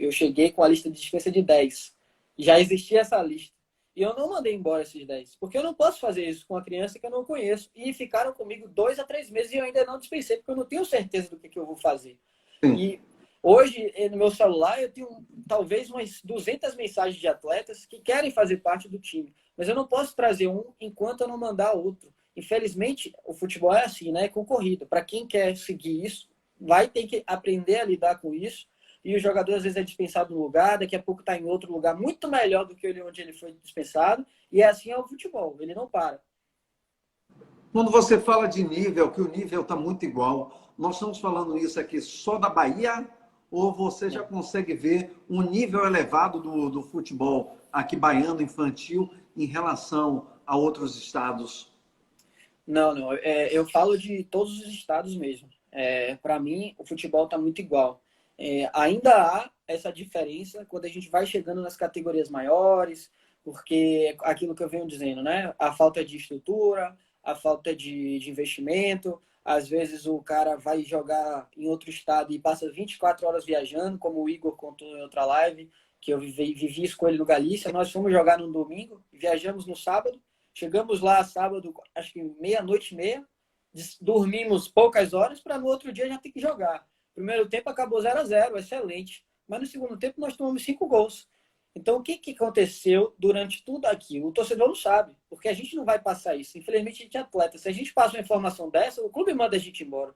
eu cheguei com a lista de dispensa de 10. Já existia essa lista. E eu não mandei embora esses 10, porque eu não posso fazer isso com uma criança que eu não conheço. E ficaram comigo 2 a 3 meses e eu ainda não dispensei, porque eu não tenho certeza do que eu vou fazer. Sim. E hoje, no meu celular, eu tenho talvez umas 200 mensagens de atletas que querem fazer parte do time. Mas eu não posso trazer um enquanto eu não mandar outro. Infelizmente, o futebol é assim, né? É concorrido. Para quem quer seguir isso, vai ter que aprender a lidar com isso. E o jogador, às vezes, é dispensado no lugar, daqui a pouco está em outro lugar muito melhor do que ele onde ele foi dispensado. E assim é o futebol, ele não para. Quando você fala de nível, que o nível está muito igual, nós estamos falando isso aqui só da Bahia ou você já Não, consegue ver um nível elevado do futebol aqui baiano infantil em relação a outros estados? não. Eu falo de todos os estados mesmo. Para mim, o futebol está muito igual. Ainda há essa diferença quando a gente vai chegando nas categorias maiores, porque aquilo que eu venho dizendo, né? A falta de estrutura, a falta de investimento. Às vezes o cara vai jogar em outro estado e passa 24 horas viajando, como o Igor contou em outra live, que eu vivi isso com ele no Galícia. Nós fomos jogar no domingo, viajamos no sábado, chegamos lá sábado, acho que meia-noite e meia, dormimos poucas horas para no outro dia já ter que jogar. Primeiro tempo acabou 0 a 0, excelente. Mas no segundo tempo nós tomamos 5 gols. Então o que aconteceu durante tudo aquilo? O torcedor não sabe, porque a gente não vai passar isso. Infelizmente a gente é atleta. Se a gente passa uma informação dessa, o clube manda a gente embora.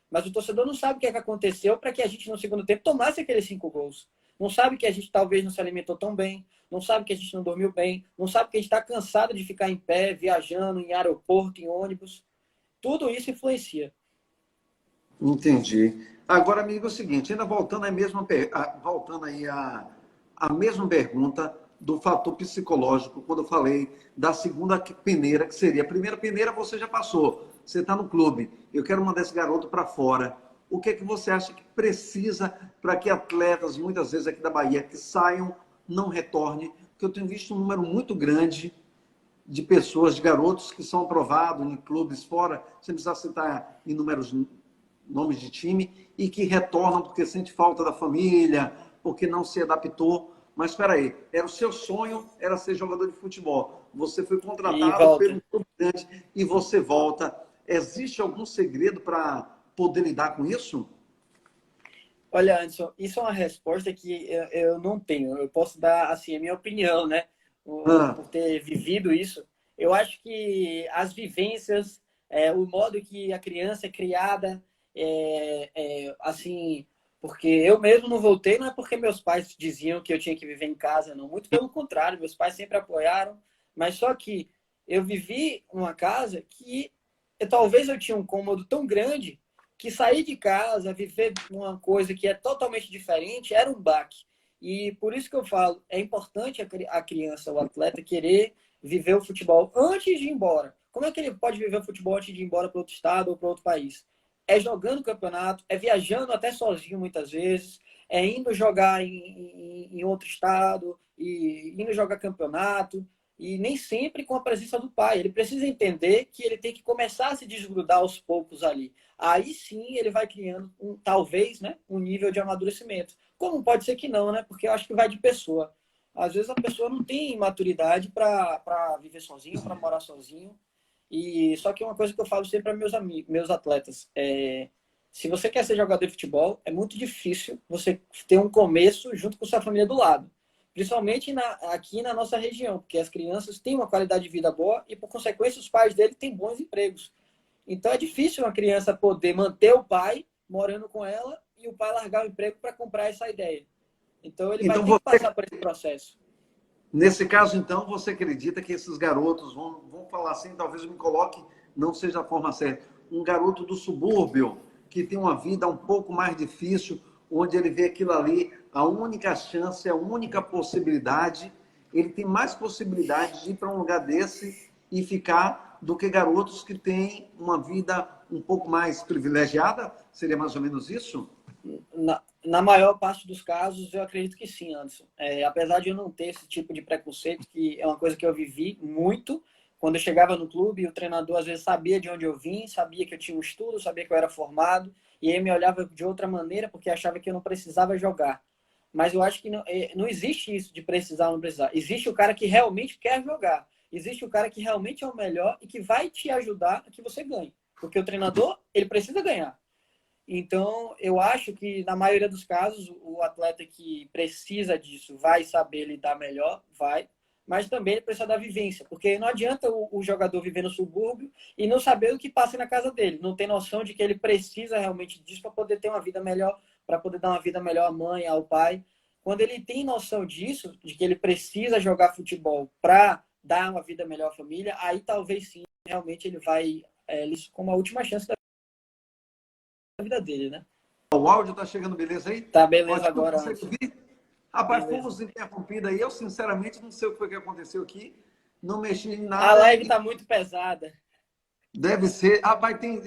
Mas o torcedor não sabe o que aconteceu para que a gente no segundo tempo tomasse aqueles 5 gols. Não sabe que a gente talvez não se alimentou tão bem, não sabe que a gente não dormiu bem, não sabe que a gente está cansado de ficar em pé, viajando em aeroporto, em ônibus. Tudo isso influencia. Entendi. Agora, amigo, é o seguinte, ainda voltando à mesma, voltando aí a mesma pergunta do fator psicológico, quando eu falei da segunda peneira, que seria a primeira peneira, você já passou, você está no clube, eu quero mandar esse garoto para fora. O que é que você acha que precisa para que atletas, muitas vezes aqui da Bahia, que saiam, não retornem? Porque eu tenho visto um número muito grande de pessoas, de garotos que são aprovados em clubes fora, sem precisar citar inúmeros nomes de time, e que retornam porque sente falta da família, porque não se adaptou. Mas espera aí, era o seu sonho, era ser jogador de futebol. Você foi E contratado volta. pelo clube grande e você volta. Existe algum segredo para poder lidar com isso? Olha, Anderson, isso é uma resposta que eu não tenho. Eu posso dar, assim, a minha opinião, né? Ah, Por ter vivido isso. Eu acho que as vivências, o modo que a criança é criada, assim, porque eu mesmo não voltei, não é porque meus pais diziam que eu tinha que viver em casa, não. Muito pelo contrário, meus pais sempre apoiaram, mas só que eu vivi uma casa que talvez eu tinha um cômodo tão grande que sair de casa, viver uma coisa que é totalmente diferente, era um baque. E por isso que eu falo, é importante a criança, o atleta, querer viver o futebol antes de ir embora. Como é que ele pode viver o futebol antes de ir embora para outro estado ou para outro país? É jogando campeonato, é viajando até sozinho muitas vezes, é indo jogar em outro estado, e indo jogar campeonato, e nem sempre com a presença do pai. Ele precisa entender que ele tem que começar a se desgrudar aos poucos ali. Aí sim ele vai criando, talvez, né, um nível de amadurecimento. Como pode ser que não, né? Porque eu acho que vai de pessoa. Às vezes a pessoa não tem maturidade para viver sozinho, para morar sozinho. E só que uma coisa que eu falo sempre para meus amigos, meus atletas, se você quer ser jogador de futebol, é muito difícil você ter um começo junto com sua família do lado. Principalmente aqui na nossa região, porque as crianças têm uma qualidade de vida boa e, por consequência, os pais dele têm bons empregos. Então é difícil uma criança poder manter o pai morando com ela e o pai largar o emprego para comprar essa ideia. Então ele vai então, ter que passar por esse processo. nesse caso, então, você acredita que esses garotos vão falar assim, talvez eu me coloque, não seja a forma certa, um garoto do subúrbio, que tem uma vida um pouco mais difícil, onde ele vê aquilo ali, a única chance, a única possibilidade, ele tem mais possibilidade de ir para um lugar desse e ficar do que garotos que têm uma vida um pouco mais privilegiada? Seria mais ou menos isso? Na maior parte dos casos, eu acredito que sim, Anderson. Apesar de eu não ter esse tipo de preconceito, que é uma coisa que eu vivi muito, quando eu chegava no clube, o treinador às vezes sabia de onde eu vim, sabia que eu tinha um estudo, sabia que eu era formado, e aí me olhava de outra maneira, porque achava que eu não precisava jogar. Mas eu acho que não existe isso de precisar ou não precisar. Existe o cara que realmente quer jogar. Existe o cara que realmente é o melhor e que vai te ajudar a que você ganhe. Porque o treinador, ele precisa ganhar. Então, eu acho que, na maioria dos casos, o atleta que precisa disso vai saber lidar melhor, vai, mas também ele precisa da vivência, porque não adianta o jogador viver no subúrbio e não saber o que passa na casa dele, não tem noção de que ele precisa realmente disso para poder ter uma vida melhor, para poder dar uma vida melhor à mãe, ao pai. Quando ele tem noção disso, de que ele precisa jogar futebol para dar uma vida melhor à família, aí talvez sim, realmente ele vai, como a última chance da vida dele, né? O áudio está chegando, beleza aí? Tá, beleza Ótimo, agora, consegue Anderson. ouvir? Rapaz, Beleza. fomos interrompidos aí. Eu, sinceramente, não sei o que foi que aconteceu aqui. Não mexi em A nada. live tá muito pesada. Deve ser. Rapaz, tem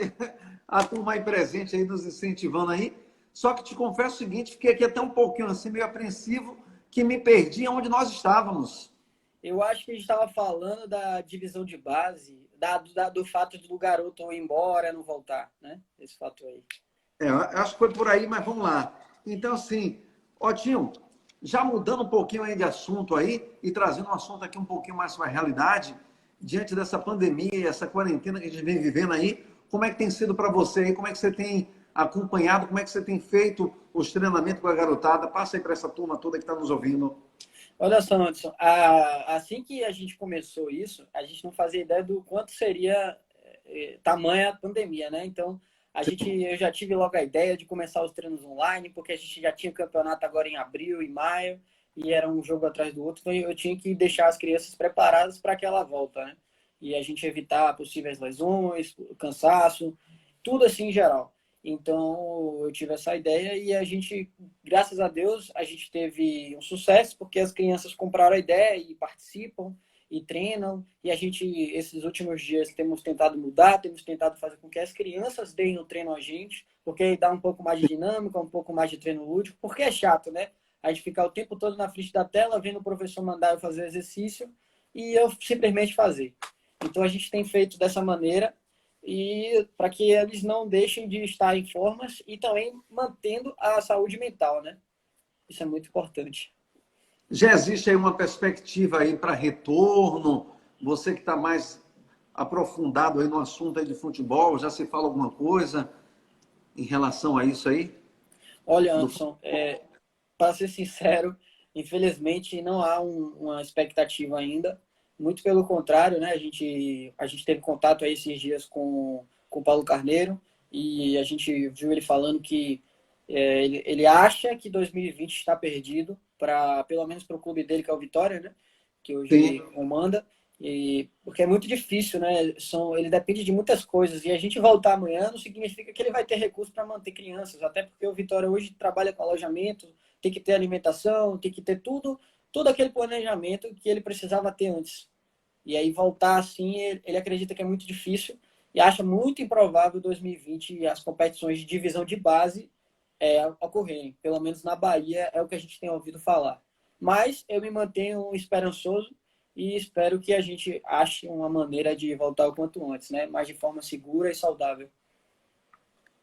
a turma aí presente aí nos incentivando aí. Só que te confesso o seguinte, fiquei aqui até um pouquinho assim, meio apreensivo, que me perdi onde nós estávamos. Eu acho que a gente estava falando da divisão de base, do fato do garoto ir embora, não voltar, né? Esse fato aí. Eu acho que foi por aí, mas vamos lá. Então, assim, Otinho, já mudando um pouquinho aí de assunto aí e trazendo um assunto aqui um pouquinho mais para a realidade, diante dessa pandemia, essa quarentena que a gente vem vivendo aí, como é que tem sido para você aí? Como é que você tem acompanhado? Como é que você tem feito os treinamentos com a garotada? Passa aí para essa turma toda que está nos ouvindo. Olha só, Anderson, assim que a gente começou isso, a gente não fazia ideia do quanto seria tamanha a pandemia, né? Então, eu já tive logo a ideia de começar os treinos online, porque a gente já tinha campeonato agora em abril e maio, e era um jogo atrás do outro, então eu tinha que deixar as crianças preparadas para aquela volta, né? E a gente evitar possíveis lesões, cansaço, tudo assim em geral. Então, eu tive essa ideia e a gente, graças a Deus, a gente teve um sucesso, porque as crianças compraram a ideia e participam e treinam. E a gente, esses últimos dias, temos tentado mudar, temos tentado fazer com que as crianças deem o treino a gente, porque dá um pouco mais de dinâmica, um pouco mais de treino lúdico, porque é chato, né? A gente ficar o tempo todo na frente da tela, vendo o professor mandar eu fazer exercício e eu simplesmente fazer. Então, a gente tem feito dessa maneira e para que eles não deixem de estar em formas e também mantendo a saúde mental, né? Isso é muito importante. Já existe aí uma perspectiva aí para retorno? Você que está mais aprofundado aí no assunto aí de futebol, já se fala alguma coisa em relação a isso aí? Olha, do Anderson, para ser sincero, infelizmente não há uma expectativa ainda. Muito pelo contrário, né? A gente teve contato aí esses dias com o Paulo Carneiro e a gente viu ele falando que ele acha que 2020 está perdido, pelo menos para o clube dele, que é o Vitória, né? Que hoje ele Sim, comanda. Porque é muito difícil, né? Ele depende de muitas coisas. E a gente voltar amanhã não significa que ele vai ter recurso para manter crianças, até porque o Vitória hoje trabalha com alojamento, tem que ter alimentação, tem que ter tudo aquele planejamento que ele precisava ter antes. E aí voltar assim, ele acredita que é muito difícil e acha muito improvável 2020 as competições de divisão de base ocorrerem. Pelo menos na Bahia é o que a gente tem ouvido falar. Mas eu me mantenho esperançoso e espero que a gente ache uma maneira de voltar o quanto antes, né? Mas de forma segura e saudável.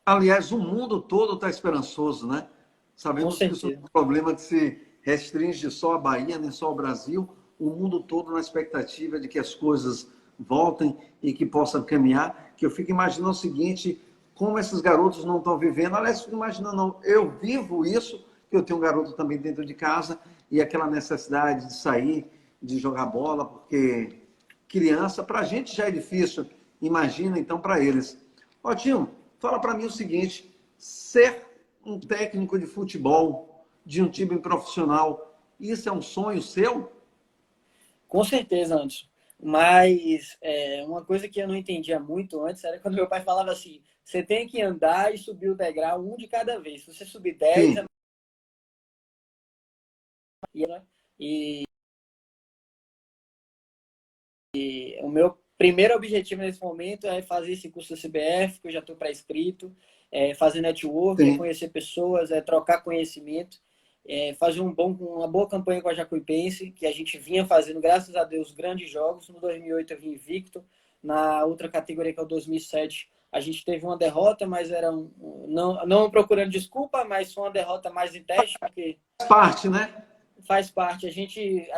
aliás, o mundo todo está esperançoso, né? Com Sabemos que isso não é certeza. um problema que se restringe só à Bahia, nem só ao Brasil, o mundo todo na expectativa de que as coisas voltem e que possam caminhar, que eu fico imaginando o seguinte, como esses garotos não estão vivendo, aliás, fico imaginando, não, eu vivo isso, que eu tenho um garoto também dentro de casa, e aquela necessidade de sair, de jogar bola, porque criança, para a gente já é difícil, imagina então para eles. Ó, Tio, fala para mim o seguinte: ser um técnico de futebol de um time profissional, isso é um sonho seu? Com certeza, Anderson. Mas uma coisa que eu não entendia muito antes era quando meu pai falava assim: você tem que andar e subir o degrau um de cada vez. Se você subir 10, Sim, né? O meu primeiro objetivo nesse momento é fazer esse curso da CBF, que eu já estou pré-inscrito, fazer network, sim. conhecer pessoas, trocar conhecimento, fazer uma boa campanha com a Jacuipense, que a gente vinha fazendo, graças a Deus, grandes jogos. No 2008 eu vim invicto, na outra categoria, que é o 2007, a gente teve uma derrota, mas era não procurando desculpa, mas foi uma derrota mais em teste, porque Faz parte, né? faz parte. A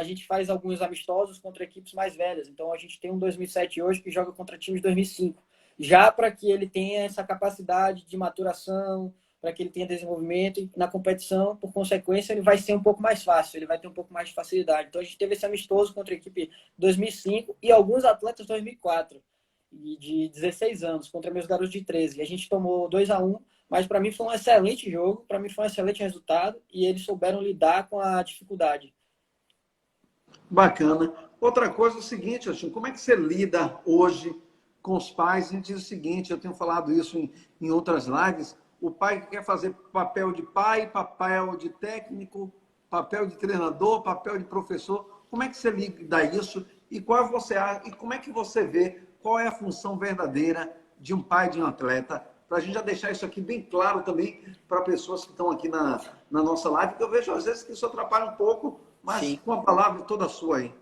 gente faz alguns amistosos contra equipes mais velhas. Então, a gente tem um 2007 hoje que joga contra times de 2005. Já para que ele tenha essa capacidade de maturação, para que ele tenha desenvolvimento e na competição, por consequência, ele vai ser um pouco mais fácil, ele vai ter um pouco mais de facilidade. Então, a gente teve esse amistoso contra a equipe 2005 e alguns atletas 2004, e de 16 anos, contra meus garotos de 13. E a gente tomou 2-1, mas para mim foi um excelente jogo, para mim foi um excelente resultado e eles souberam lidar com a dificuldade. Bacana. Outra coisa é o seguinte, Agostinho, como é que você lida hoje com os pais? A gente diz o seguinte, eu tenho falado isso em outras lives, o pai que quer fazer papel de pai, papel de técnico, papel de treinador, papel de professor. Como é que você lida isso? E como é que você vê qual é a função verdadeira de um pai de um atleta? Para a gente já deixar isso aqui bem claro também para pessoas que estão aqui na nossa live, que eu vejo às vezes que isso atrapalha um pouco, mas Sim. com a palavra toda sua aí.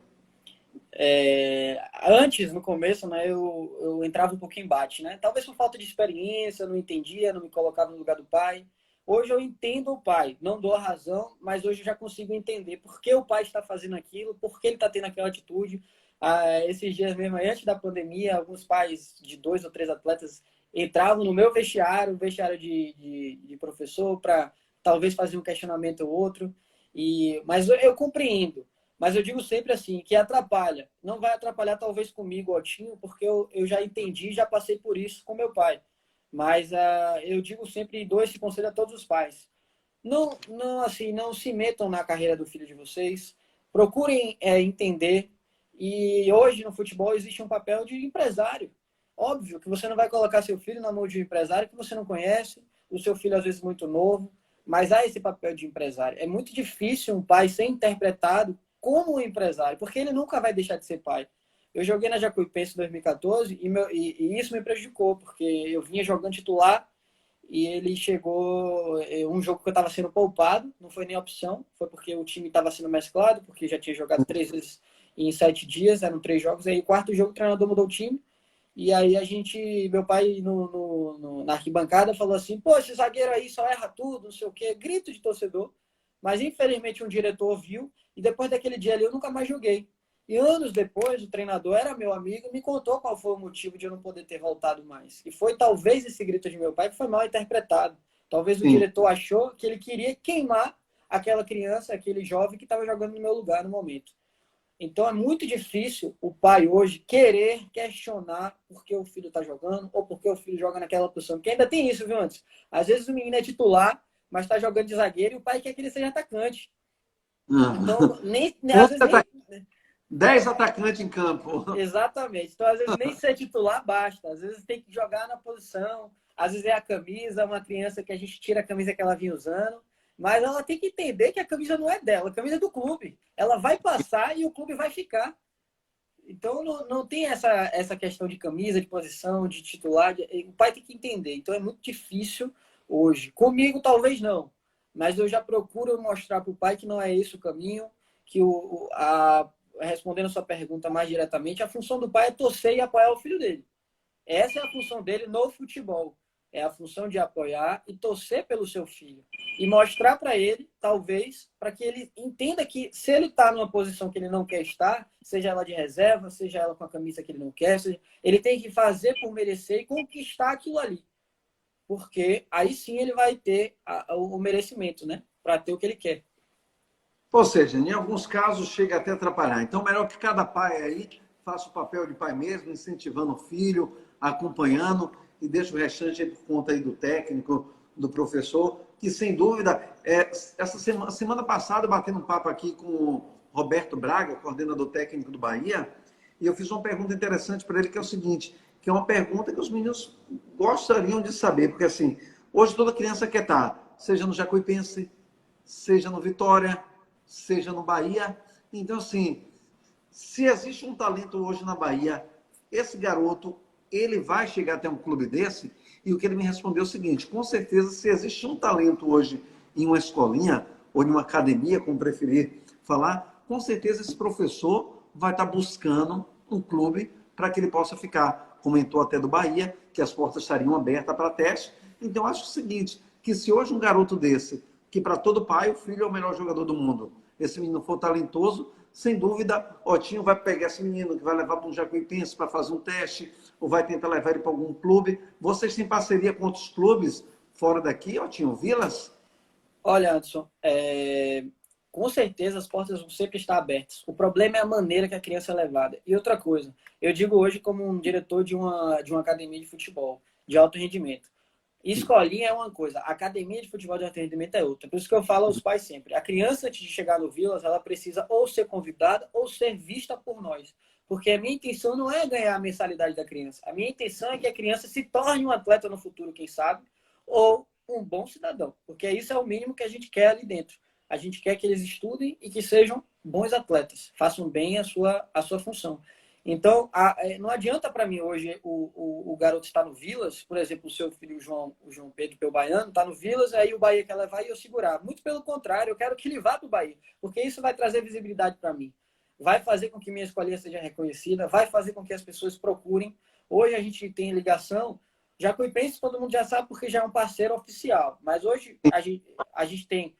Antes, no começo, né, eu entrava um pouco em embate, né? Talvez por falta de experiência, eu não entendia, não me colocava no lugar do pai. Hoje eu entendo o pai, não dou a razão, mas hoje eu já consigo entender por que o pai está fazendo aquilo, por que ele está tendo aquela atitude. Esses dias mesmo, antes da pandemia, alguns pais de 2 ou 3 atletas entravam no meu vestiário, o vestiário de professor, para talvez fazer um questionamento ou outro. Mas eu compreendo. Mas eu digo sempre assim, que atrapalha. Não vai atrapalhar talvez comigo, Otinho, porque eu já entendi, já passei por isso com meu pai. Mas eu digo sempre, e dou esse conselho a todos os pais. Não, assim, não se metam na carreira do filho de vocês. Procurem entender. E hoje no futebol existe um papel de empresário. Óbvio que você não vai colocar seu filho na mão de um empresário que você não conhece, o seu filho às vezes muito novo, mas há esse papel de empresário. É muito difícil um pai ser interpretado como um empresário, porque ele nunca vai deixar de ser pai. Eu joguei na Jacuipense em 2014 e isso me prejudicou, porque eu vinha jogando titular e ele chegou. Um jogo que eu estava sendo poupado, não foi nem opção, foi porque o time estava sendo mesclado, porque já tinha jogado 3 vezes em 7 dias, eram 3 jogos. Aí, o quarto jogo, o treinador mudou o time. E aí meu pai na arquibancada falou assim: pô, esse zagueiro aí só erra tudo, não sei o quê, grito de torcedor. Mas infelizmente um diretor viu e depois daquele dia ali eu nunca mais joguei. E anos depois, o treinador era meu amigo e me contou qual foi o motivo de eu não poder ter voltado mais. E foi talvez esse grito de meu pai que foi mal interpretado. Talvez o Sim. diretor achou que ele queria queimar aquela criança, aquele jovem que estava jogando no meu lugar no momento. Então é muito difícil o pai hoje querer questionar por que o filho está jogando ou por que o filho joga naquela posição. Porque ainda tem isso, viu, antes? Às vezes o menino é titular, mas está jogando de zagueiro e o pai quer que ele seja atacante. Então, às vezes nem. 10 atacantes em campo. Exatamente. Então, às vezes nem ser titular basta. Às vezes tem que jogar na posição. Às vezes é a camisa, uma criança que a gente tira a camisa que ela vinha usando. Mas ela tem que entender que a camisa não é dela, a camisa é do clube. Ela vai passar e o clube vai ficar. Então não tem essa questão de camisa, de posição, de titular. O pai tem que entender. Então é muito difícil hoje. Comigo talvez não. Mas eu já procuro mostrar para o pai que não é esse o caminho, que respondendo a sua pergunta mais diretamente, a função do pai é torcer e apoiar o filho dele. Essa é a função dele no futebol. É a função de apoiar e torcer pelo seu filho. E mostrar para ele, talvez, para que ele entenda que se ele está numa posição que ele não quer estar, seja ela de reserva, seja ela com a camisa que ele não quer, ele tem que fazer por merecer e conquistar aquilo ali. Porque aí sim ele vai ter o merecimento, né? Para ter o que ele quer. Ou seja, em alguns casos chega até a atrapalhar. Então, melhor que cada pai aí faça o papel de pai mesmo, incentivando o filho, acompanhando, e deixa o restante por conta aí do técnico, do professor, que sem dúvida, essa semana passada, batendo um papo aqui com o Roberto Braga, coordenador técnico do Bahia, e eu fiz uma pergunta interessante para ele, que é o seguinte, que é uma pergunta que os meninos gostariam de saber, porque assim, hoje toda criança quer estar, seja no Jacuipense, seja no Vitória, seja no Bahia. Então, assim, se existe um talento hoje na Bahia, esse garoto, ele vai chegar até um clube desse? E o que ele me respondeu é o seguinte, com certeza, se existe um talento hoje em uma escolinha, ou em uma academia, como preferir falar, com certeza esse professor vai estar buscando um clube para que ele possa ficar. Comentou até do Bahia, que as portas estariam abertas para teste. Então, acho o seguinte, que se hoje um garoto desse, que para todo pai o filho é o melhor jogador do mundo, esse menino for talentoso, sem dúvida, Otinho vai pegar esse menino que vai levar para um Jacuipense para fazer um teste, ou vai tentar levar ele para algum clube. Vocês têm parceria com outros clubes fora daqui, Otinho? Vilas? Olha, Anderson, com certeza as portas vão sempre estar abertas. O problema é a maneira que a criança é levada. E outra coisa, eu digo hoje como um diretor de uma academia de futebol, de alto rendimento. Escolinha é uma coisa, academia de futebol de alto rendimento é outra. Por isso que eu falo aos pais sempre. A criança, antes de chegar no Vilas, ela precisa ou ser convidada ou ser vista por nós. Porque a minha intenção não é ganhar a mensalidade da criança. A minha intenção é que a criança se torne um atleta no futuro, quem sabe, ou um bom cidadão. Porque isso é o mínimo que a gente quer ali dentro. A gente quer que eles estudem e que sejam bons atletas, façam bem a sua função. Então, não adianta para mim hoje o garoto estar no Vilas, por exemplo, o seu filho o João Pedro Pelbaiano está no Vilas, aí o Bahia quer levar e eu segurar. Muito pelo contrário, eu quero que ele vá para o Bahia, porque isso vai trazer visibilidade para mim. Vai fazer com que minha escolinha seja reconhecida, vai fazer com que as pessoas procurem. Hoje a gente tem ligação, Jacuipense todo mundo já sabe porque já é um parceiro oficial, mas hoje a gente tem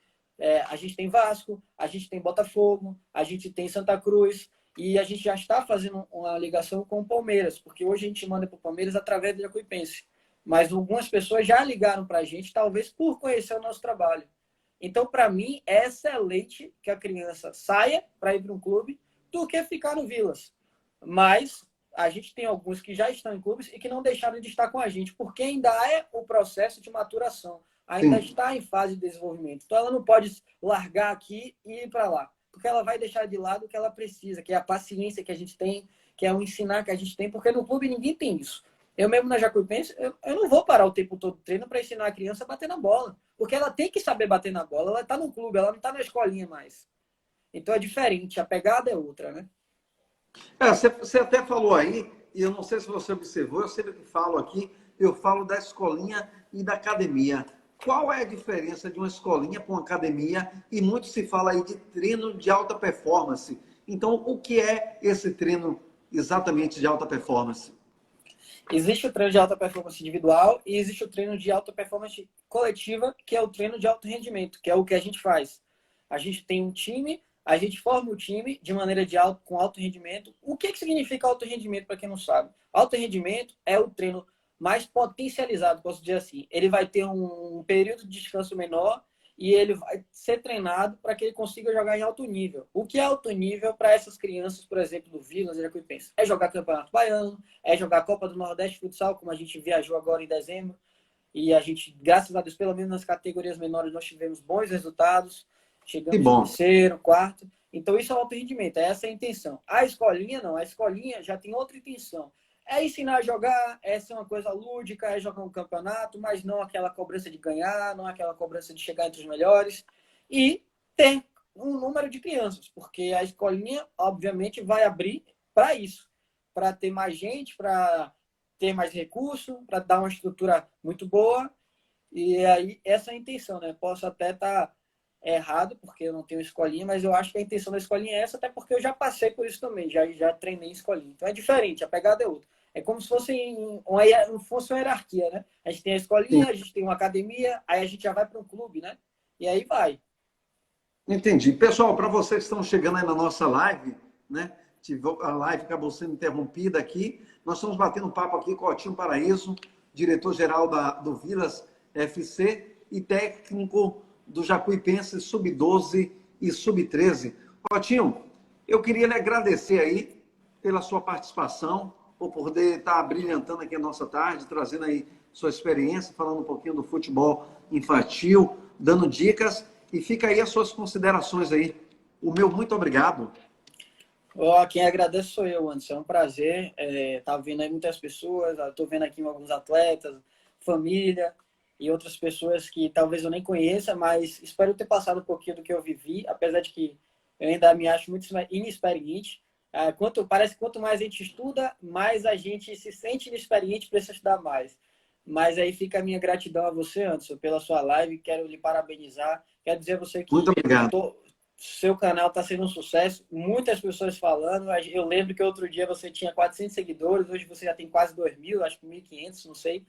Vasco, a gente tem Botafogo, a gente tem Santa Cruz, e a gente já está fazendo uma ligação com o Palmeiras, porque hoje a gente manda para o Palmeiras através do Jacuipense. Mas algumas pessoas já ligaram para a gente, talvez por conhecer o nosso trabalho. Então, para mim, é excelente que a criança saia para ir para um clube do que ficar no Vilas. Mas a gente tem alguns que já estão em clubes e que não deixaram de estar com a gente, porque ainda é o processo de maturação. Ainda Sim. está em fase de desenvolvimento. Então, ela não pode largar aqui e ir para lá. Porque ela vai deixar de lado o que ela precisa, que é a paciência que a gente tem, que é o ensinar que a gente tem, porque no clube ninguém tem isso. Eu mesmo na Jacuipense, eu não vou parar o tempo todo treino para ensinar a criança a bater na bola. Porque ela tem que saber bater na bola, ela está no clube, ela não está na escolinha mais. Então é diferente, a pegada é outra, né? Você até falou aí, e eu não sei se você observou, eu sempre que falo aqui, eu falo da escolinha e da academia. Qual é a diferença de uma escolinha para uma academia? E muito se fala aí de treino de alta performance. Então, o que é esse treino exatamente de alta performance? Existe o treino de alta performance individual e existe o treino de alta performance coletiva, que é o treino de alto rendimento, que é o que a gente faz. A gente tem um time, a gente forma o time de maneira com alto rendimento. O que significa alto rendimento, para quem não sabe? Alto rendimento é o treino mais potencializado, posso dizer assim. Ele vai ter um período de descanso menor e ele vai ser treinado para que ele consiga jogar em alto nível. O que é alto nível para essas crianças, por exemplo, do Vila, Jacuipense? É jogar Campeonato Baiano, é jogar a Copa do Nordeste Futsal, como a gente viajou agora em dezembro, e a gente, graças a Deus, pelo menos nas categorias menores, nós tivemos bons resultados, Que chegamos em bom. terceiro, quarto. Então, isso é alto rendimento, essa é a intenção. A escolinha, não. A escolinha já tem outra intenção. É ensinar a jogar, é ser uma coisa lúdica, é jogar um campeonato, mas não aquela cobrança de ganhar, não aquela cobrança de chegar entre os melhores. E ter um número de crianças, porque a escolinha, obviamente, vai abrir para isso, para ter mais gente, para ter mais recurso, para dar uma estrutura muito boa. E aí, essa é a intenção, né? Posso até estar errado, porque eu não tenho escolinha, mas eu acho que a intenção da escolinha é essa, até porque eu já passei por isso também, já treinei em escolinha. Então é diferente, a pegada é outra. É como se fosse uma hierarquia, né? A gente tem a Sim. escolinha, a gente tem uma academia, aí a gente já vai para um clube, né? E aí vai. Entendi. Pessoal, para vocês que estão chegando aí na nossa live, né? A live acabou sendo interrompida aqui. Nós estamos batendo um papo aqui com o Otinho Paraíso, diretor-geral do Vilas FC e técnico do Jacuipense Sub-12 e Sub-13. Otinho, eu queria lhe agradecer aí pela sua participação, por poder estar brilhantando aqui a nossa tarde, trazendo aí sua experiência, falando um pouquinho do futebol infantil, dando dicas. E fica aí as suas considerações aí. O meu muito obrigado. Quem agradece sou eu, Anderson. É um prazer. Tá vendo aí muitas pessoas. Estou vendo aqui alguns atletas, família e outras pessoas que talvez eu nem conheça, mas espero ter passado um pouquinho do que eu vivi, apesar de que eu ainda me acho muito inexperiente. Parece que quanto mais a gente estuda, mais a gente se sente inexperiente para estudar mais. Mas aí fica a minha gratidão a você, Anderson, pela sua live. Quero lhe parabenizar. Quero dizer a você Muito que obrigado. seu canal está sendo um sucesso. Muitas pessoas falando. Eu lembro que outro dia você tinha 400 seguidores, hoje você já tem quase 2.000, acho que 1.500, não sei.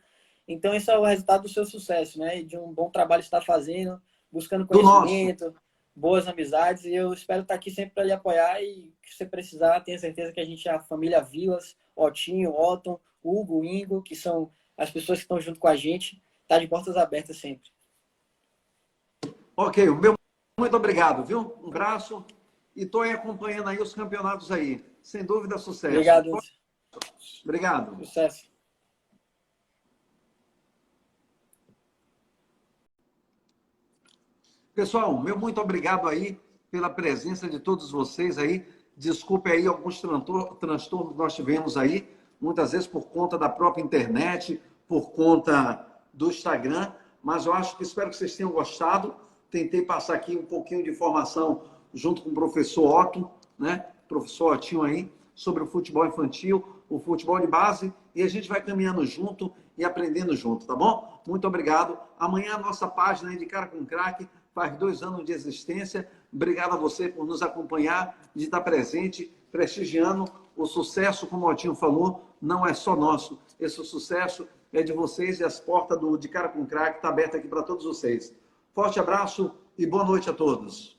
Então, isso é o resultado do seu sucesso, né? De um bom trabalho que você está fazendo, buscando Do nosso. conhecimento, boas amizades. E eu espero estar aqui sempre para lhe apoiar. E se você precisar, tenha certeza que a gente é a família Vilas, Otinho, Otton, Hugo, Ingo, que são as pessoas que estão junto com a gente. Está de portas abertas sempre. Ok, o meu muito obrigado, viu? Um abraço e estou aí acompanhando aí os campeonatos aí. Sem dúvida, sucesso. Obrigado. Obrigado. Sucesso. Pessoal, meu muito obrigado aí pela presença de todos vocês aí. Desculpe aí alguns transtornos que nós tivemos aí, muitas vezes por conta da própria internet, por conta do Instagram, mas eu acho que espero que vocês tenham gostado. Tentei passar aqui um pouquinho de informação junto com o professor Otto, né? Professor Otinho aí, sobre o futebol infantil, o futebol de base, e a gente vai caminhando junto e aprendendo junto, tá bom? Muito obrigado. Amanhã a nossa página aí de Cara com Craque faz 2 anos de existência. Obrigado a você por nos acompanhar, de estar presente, prestigiando o sucesso, como o Otinho falou, não é só nosso. Esse sucesso é de vocês e as portas de Cara com Craque estão abertas aqui para todos vocês. Forte abraço e boa noite a todos.